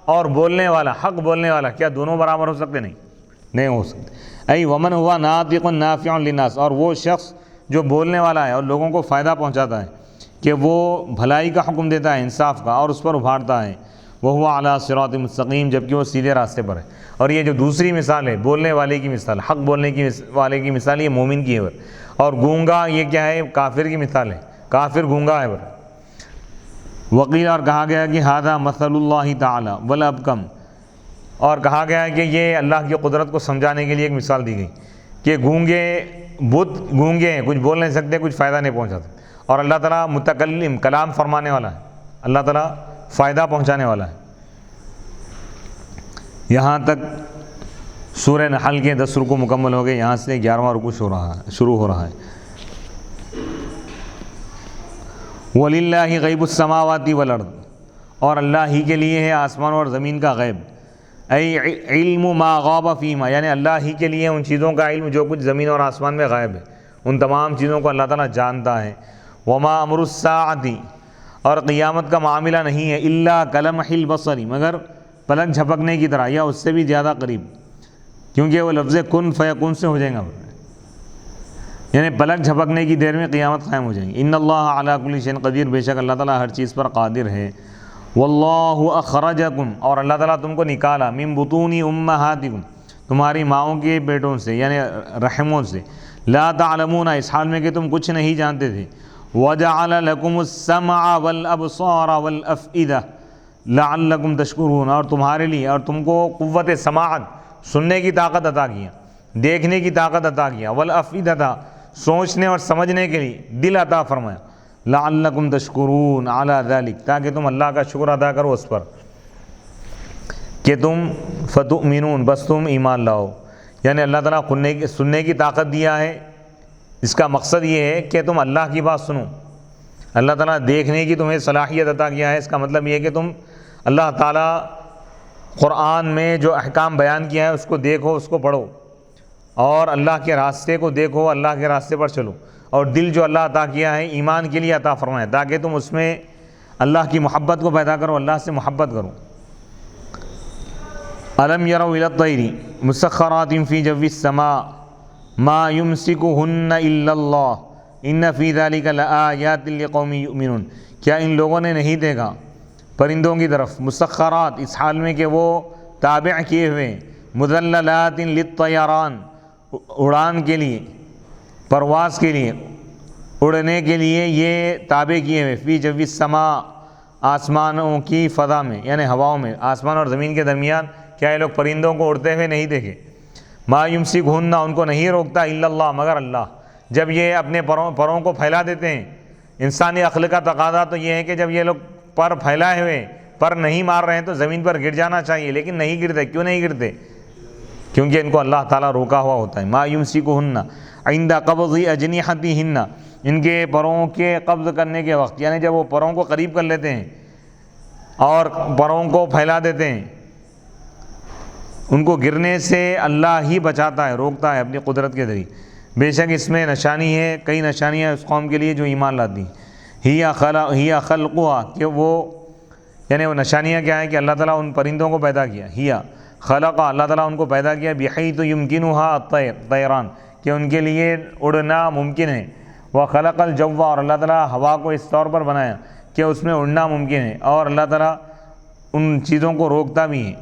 اور بولنے والا، حق بولنے والا، کیا دونوں برابر ہو سکتے؟ نہیں ہو سکتے۔ ای ومن ہوا ناطق نافع للناس، اور وہ شخص جو بولنے والا ہے اور لوگوں کو فائدہ پہنچاتا ہے، کہ وہ بھلائی کا حکم دیتا ہے، انصاف کا، اور اس پر ابھارتا ہے، وہ علی صراط مستقیم، جبکہ وہ سیدھے راستے پر ہے۔ اور یہ جو دوسری مثال ہے بولنے والے کی مثال، حق بولنے کی والے کی مثال، یہ مومن کی ہے، اور گونگا یہ کیا ہے؟ کافر کی مثال ہے، کافر گونگا ہے۔ وقیل، اور کہا گیا کہ ھذا مثل اللہ تعالی والابکم، اور کہا گیا ہے کہ یہ اللہ کی قدرت کو سمجھانے کے لیے ایک مثال دی گئی کہ گونگے بت گونگے ہیں، کچھ بول نہیں سکتے، کچھ فائدہ نہیں پہنچاتے، اور اللہ تعالیٰ متکلم، کلام فرمانے والا ہے، اللہ تعالیٰ فائدہ پہنچانے والا ہے۔ یہاں تک سورہ نحل کے 10 رکوع مکمل ہو گئے، یہاں سے 11واں رکوع شروع ہو رہا ہے۔ وَلِلَّهِ غیب السماوات والارض، اور اللہ ہی کے لیے ہے آسمان اور زمین کا غیب، ای علم ما غاب فیما، یعنی اللہ ہی کے لیے ان چیزوں کا علم جو کچھ زمین اور آسمان میں غائب ہے، ان تمام چیزوں کو اللہ تعالیٰ جانتا ہے۔ وما امر الساعۃ، اور قیامت کا معاملہ نہیں ہے، الا کلمح البصر، مگر پلک جھپکنے کی طرح یا اس سے بھی زیادہ قریب، کیونکہ وہ لفظ کن فیکون سے ہو جائیں گا، یعنی پلک جھپکنے کی دیر میں قیامت قائم ہو جائیں گی۔ ان اللہ علی کل شیء قدیر، بے شک اللہ تعالیٰ ہر چیز پر قادر ہے۔ واللہ اخرجکم، اور اللہ تعالیٰ تم کو نکالا، من بطون امہاتکم، تمہاری ماؤں کے پیٹوں سے، یعنی رحموں سے، لا تعلمون، اس حال میں کہ تم کچھ نہیں جانتے تھے، وجعل لکم السمع والابصار والافئدہ لعلکم تشکرون، اور تمہارے لیے اور تم کو قوت سماعت، سننے کی طاقت عطا کیا، دیکھنے کی طاقت عطا کیا، والافئدہ، سوچنے اور سمجھنے کے لیے دل عطا فرمایا، لعلکم تشکرون علی ذلک، تاکہ تم اللہ کا شکر ادا کرو اس پر، کہ تم فتؤمنون، بس تم ایمان لاؤ، یعنی اللہ تعالیٰ سننے کی طاقت دیا ہے، اس کا مقصد یہ ہے کہ تم اللہ کی بات سنو، اللہ تعالیٰ دیکھنے کی تمہیں صلاحیت عطا کیا ہے، اس کا مطلب یہ ہے کہ تم اللہ تعالیٰ قرآن میں جو احکام بیان کیا ہے اس کو دیکھو، اس کو پڑھو، اور اللہ کے راستے کو دیکھو، اللہ کے راستے پر چلو، اور دل جو اللہ عطا کیا ہے ایمان کے لیے عطا فرمائے، تاکہ تم اس میں اللہ کی محبت کو پیدا کرو، اللہ سے محبت کرو۔ الم یروا الی الطیر مسخرات فی جو السماء ما یمسکہن الا اللہ ان فی ذلک لآیات لقوم یؤمنون، کیا ان لوگوں نے نہیں دیکھا پرندوں کی طرف، مسخرات، اس حال میں کہ وہ تابع کیے ہوئے، مذللات للطیران، اڑان کے لیے، پرواز کے لیے، اڑنے کے لیے یہ تابع کیے ہوئے، فی جو السماء، آسمانوں کی فضا میں، یعنی ہواؤں میں، آسمان اور زمین کے درمیان، کیا یہ لوگ پرندوں کو اڑتے ہوئے نہیں دیکھے؟ ما یمسکہن، ان کو نہیں روکتا، الا اللہ، مگر اللہ۔ جب یہ اپنے پروں کو پھیلا دیتے ہیں، انسانی عقل کا تقاضا تو یہ ہے کہ جب یہ لوگ پر پھیلائے ہوئے، پر نہیں مار رہے ہیں تو زمین پر گر جانا چاہیے، لیکن نہیں گرتے۔ کیوں نہیں گرتے؟ کیونکہ ان کو اللہ تعالیٰ روکا ہوا ہوتا ہے۔ ما یمسکہن عند قبض اجنحتہن، ان کے پروں کے قبض کرنے کے وقت، یعنی جب وہ پروں کو قریب کر لیتے ہیں اور پروں کو پھیلا دیتے ہیں، ان کو گرنے سے اللہ ہی بچاتا ہے، روکتا ہے اپنی قدرت کے ذریعے۔ بے شک اس میں نشانی ہے، کئی نشانیاں اس قوم کے لیے جو ایمان لاتی ہیں۔ ہی خلقها، کہ وہ، یعنی وہ نشانیاں کیا ہیں؟ کہ اللہ تعالیٰ ان پرندوں کو پیدا کیا، ہی خلق، اللہ تعالیٰ ان کو پیدا کیا، بحیث یمکنها الطیران، کہ ان کے لیے اڑنا ممکن ہے، وخلق الجو، اور اللہ تعالیٰ ہوا کو اس طور پر بنایا کہ اس میں اڑنا ممکن ہے، اور اللہ تعالیٰ ان چیزوں کو روکتا بھی ہے،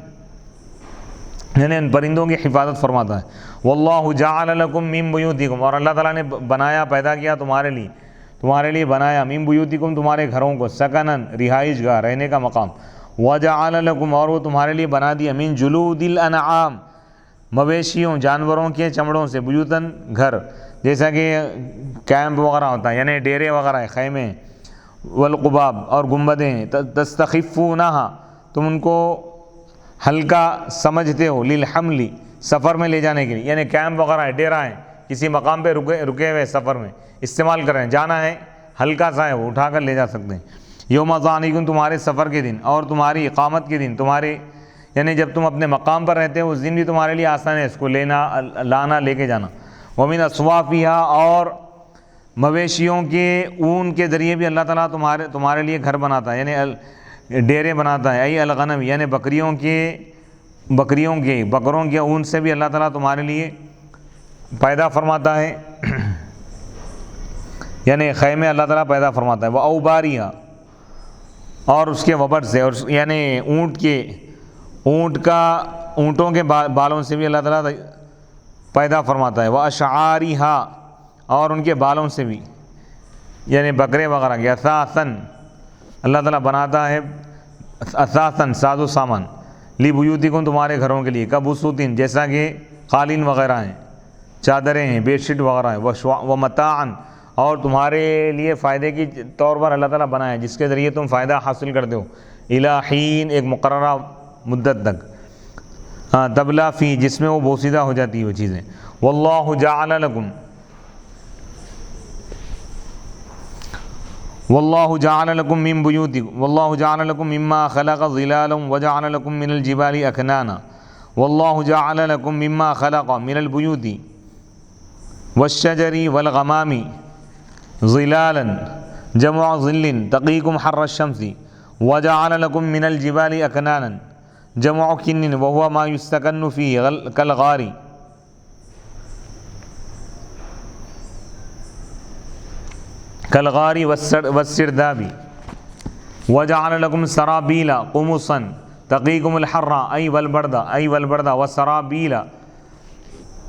یعنی ان پرندوں کی حفاظت فرماتا ہے۔ واللہ جعل لکم من بیوتکم، اور اللہ تعالیٰ نے بنایا، پیدا کیا تمہارے لیے بنایا، من بیوتکم، تمہارے گھروں کو، سکنن، رہائش گاہ، رہنے کا مقام، وجعل لکم، اور وہ تمہارے لیے بنا دیا، من جلود الانعام، مویشیوں، جانوروں کے چمڑوں سے، بیوتن، گھر، جیسا کہ کیمپ وغیرہ ہوتا ہے، یعنی ڈیرے وغیرہ، خیمے، والقباب، اور گنبدیں، تستخفونہا، تم ان کو ہلکا سمجھتے ہو للحملی سفر میں لے جانے کے لیے، یعنی کیمپ وغیرہ ہے، ڈیرا ہے، کسی مقام پہ رکے ہوئے سفر میں استعمال کر رہے ہیں، جانا ہے، ہلکا سا ہے وہ اٹھا کر لے جا سکتے ہیں۔ یوم ظعنکم تمہارے سفر کے دن اور تمہاری اقامت کے دن، تمہارے یعنی جب تم اپنے مقام پر رہتے ہو اس دن بھی تمہارے لیے آسان ہے اس کو لینا، لانا، لے کے جانا۔ ومن اصوافہا اور مویشیوں کے اون کے ذریعے بھی اللہ تعالیٰ تمہارے لیے گھر بناتا ہے، یعنی ڈیرے بناتا ہے۔ ای الغنم یعنی بکروں کے اون سے بھی اللہ تعالیٰ تمہارے لیے پیدا فرماتا ہے، یعنی خیمے اللہ تعالیٰ پیدا فرماتا ہے۔ وہ اوباریہ اور اس کے وبر سے، اور یعنی اونٹوں کے بالوں سے بھی اللہ تعالیٰ پیدا فرماتا ہے۔ وہ اشعاریہا اور ان کے بالوں سے بھی، یعنی بکرے وغیرہ کے۔ اثاثاً اللہ تعالیٰ بناتا ہے، اثاثاً ساز و سامان، لبیوتکم تمہارے گھروں کے لیے، کبسوتین جیسا کہ قالین وغیرہ ہیں، چادریں ہیں، بیڈ شیٹ وغیرہ ہیں، ومتاعن اور تمہارے لیے فائدے کی طور پر اللہ تعالیٰ بنایا جس کے ذریعے تم فائدہ حاصل کرتے ہو، الی حین ایک مقررہ مدت تک، تبلا فی جس میں وہ بوسیدہ ہو جاتی ہے وہ چیزیں۔ واللہ جعل لکم من بیوتکم واللہ جعل لکم مما خلق ظلالا وجعل لکم من الجبال اکنانا واللہ جعل لکم مما خلق من البیوت والشجر والغمام ظلالا جمع ظل تقیکم حر الشمس وجعل لکم من الجبال اکنانا جمع کنن وهو ما يستكن فيه كالغار والسرداب وجعل لكم سرابيل قمصا تقيكم الحر أي والبرد والسرابيل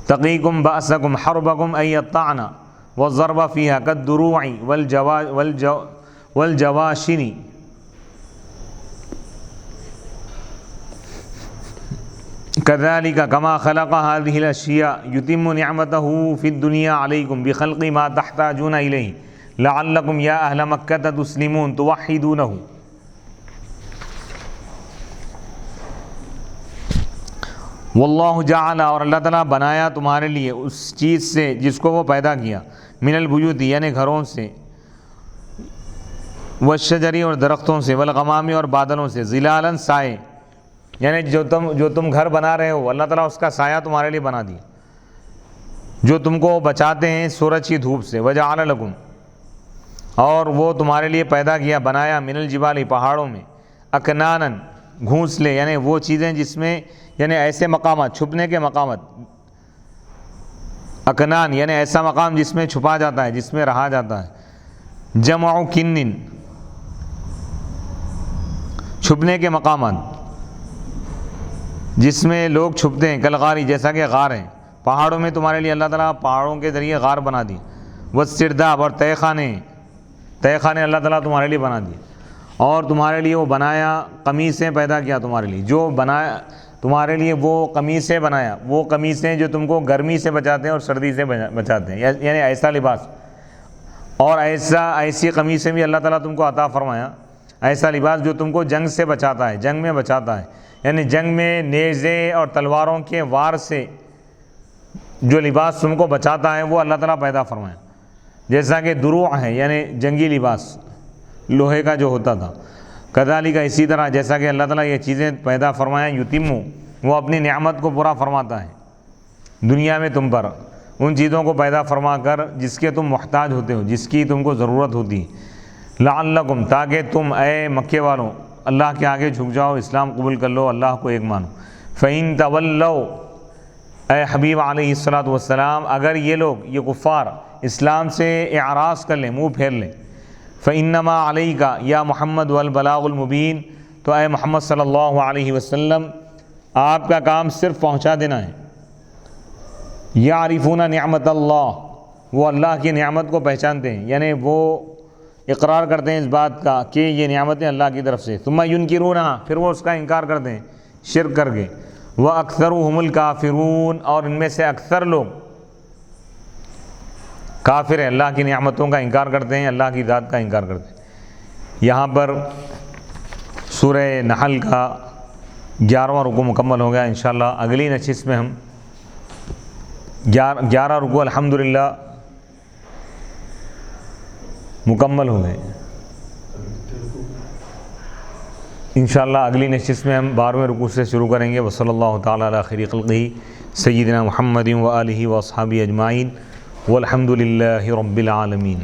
تقيكم بأسكم حربكم أي الطعن والضرب فيها كالدروع والجواشن كذلك كما خلق هذه الأشياء يتم نعمته في الدنيا عليكم بخلق ما تحتاجون إليه لعلکم یا اہل مکہ تسلمون توحدونہ۔ واللہ جعل اور اللہ تعالیٰ بنایا تمہارے لیے اس چیز سے جس کو وہ پیدا کیا، من البیوت یعنی گھروں سے، والشجری اور درختوں سے، والغمام اور بادلوں سے، ظلالا سائے، یعنی جو تم گھر بنا رہے ہو اللہ تعالیٰ اس کا سایہ تمہارے لیے بنا دیا، جو تم کو بچاتے ہیں سورج کی دھوپ سے۔ وجعل لکم اور وہ تمہارے لیے پیدا کیا، بنایا، من الجبال پہاڑوں میں، اکنانن گھونسلے یعنی وہ چیزیں جس میں یعنی ایسے مقامات چھپنے کے مقامات، اکنان یعنی ایسا مقام جس میں چھپا جاتا ہے، جس میں رہا جاتا ہے، جمع کنن چھپنے کے مقامات جس میں لوگ چھپتے ہیں، کلغاری جیسا کہ غار ہیں، پہاڑوں میں تمہارے لیے اللہ تعالیٰ پہاڑوں کے ذریعے غار بنا دی۔ والسرداب اور تہہ خانے اللہ تعالیٰ تمہارے لیے بنا دیے، اور تمہارے لیے وہ بنایا، قمیصیں پیدا کیا تمہارے لیے، جو بنایا تمہارے لیے وہ قمیصیں بنایا، وہ قمیصیں جو تم کو گرمی سے بچاتے ہیں اور سردی سے بچاتے ہیں، یعنی ایسا لباس، اور ایسی قمیصیں بھی اللہ تعالیٰ تم کو عطا فرمایا، ایسا لباس جو تم کو جنگ سے بچاتا ہے، جنگ میں بچاتا ہے، یعنی جنگ میں نیزے اور تلواروں کے وار سے جو لباس تم کو بچاتا ہے وہ اللہ تعالیٰ پیدا فرمایا، جیسا کہ دروع ہے یعنی جنگی لباس لوہے کا جو ہوتا تھا، کذالک اسی طرح جیسا کہ اللہ تعالیٰ یہ چیزیں پیدا فرمایا، یتیمو وہ اپنی نعمت کو پورا فرماتا ہے دنیا میں تم پر، ان چیزوں کو پیدا فرما کر جس کے تم محتاج ہوتے ہو، جس کی تم کو ضرورت ہوتی ہے، لعلکم تاکہ تم اے مکے والوں اللہ کے آگے جھک جاؤ، اسلام قبول کر لو، اللہ کو ایک مانو۔ فَإِن تَوَلَّوْا اے حبیب علیہ الصلوۃ والسلام اگر یہ لوگ یہ کفار اسلام سے اعراض کر لیں، منہ پھیر لیں، فَإِنَّمَا عَلَيْكَ یا محمد والبلاغ المبین تو اے محمد صلی اللہ علیہ وسلم آپ کا کام صرف پہنچا دینا ہے۔ یعرفون نعمت اللہ وہ اللہ کی نعمت کو پہچانتے ہیں، یعنی وہ اقرار کرتے ہیں اس بات کا کہ یہ نعمتیں اللہ کی طرف سے، ثم ینکرونہا پھر وہ اس کا انکار کرتے ہیں شرک کر کے، وَأَكْثَرُهُمُ الْكَافِرُونَ اور ان میں سے اکثر لوگ کافر ہیں، اللہ کی نعمتوں کا انکار کرتے ہیں، اللہ کی ذات کا انکار کرتے ہیں۔ یہاں پر سورہ نحل کا 11واں رکوع مکمل ہو گیا. انشاءاللہ اگلی نشست میں ہم 11 رکوع الحمدللہ مکمل ہو گئے. انشاءاللہ اگلی نشست میں ہم 12ویں رکوع سے شروع کریں گے. وصلی اللہ تعالی علی خیر خلقہ سیدنا محمد و آلہ و اصحابہ اجمعین والحمد للہ رب العالمین.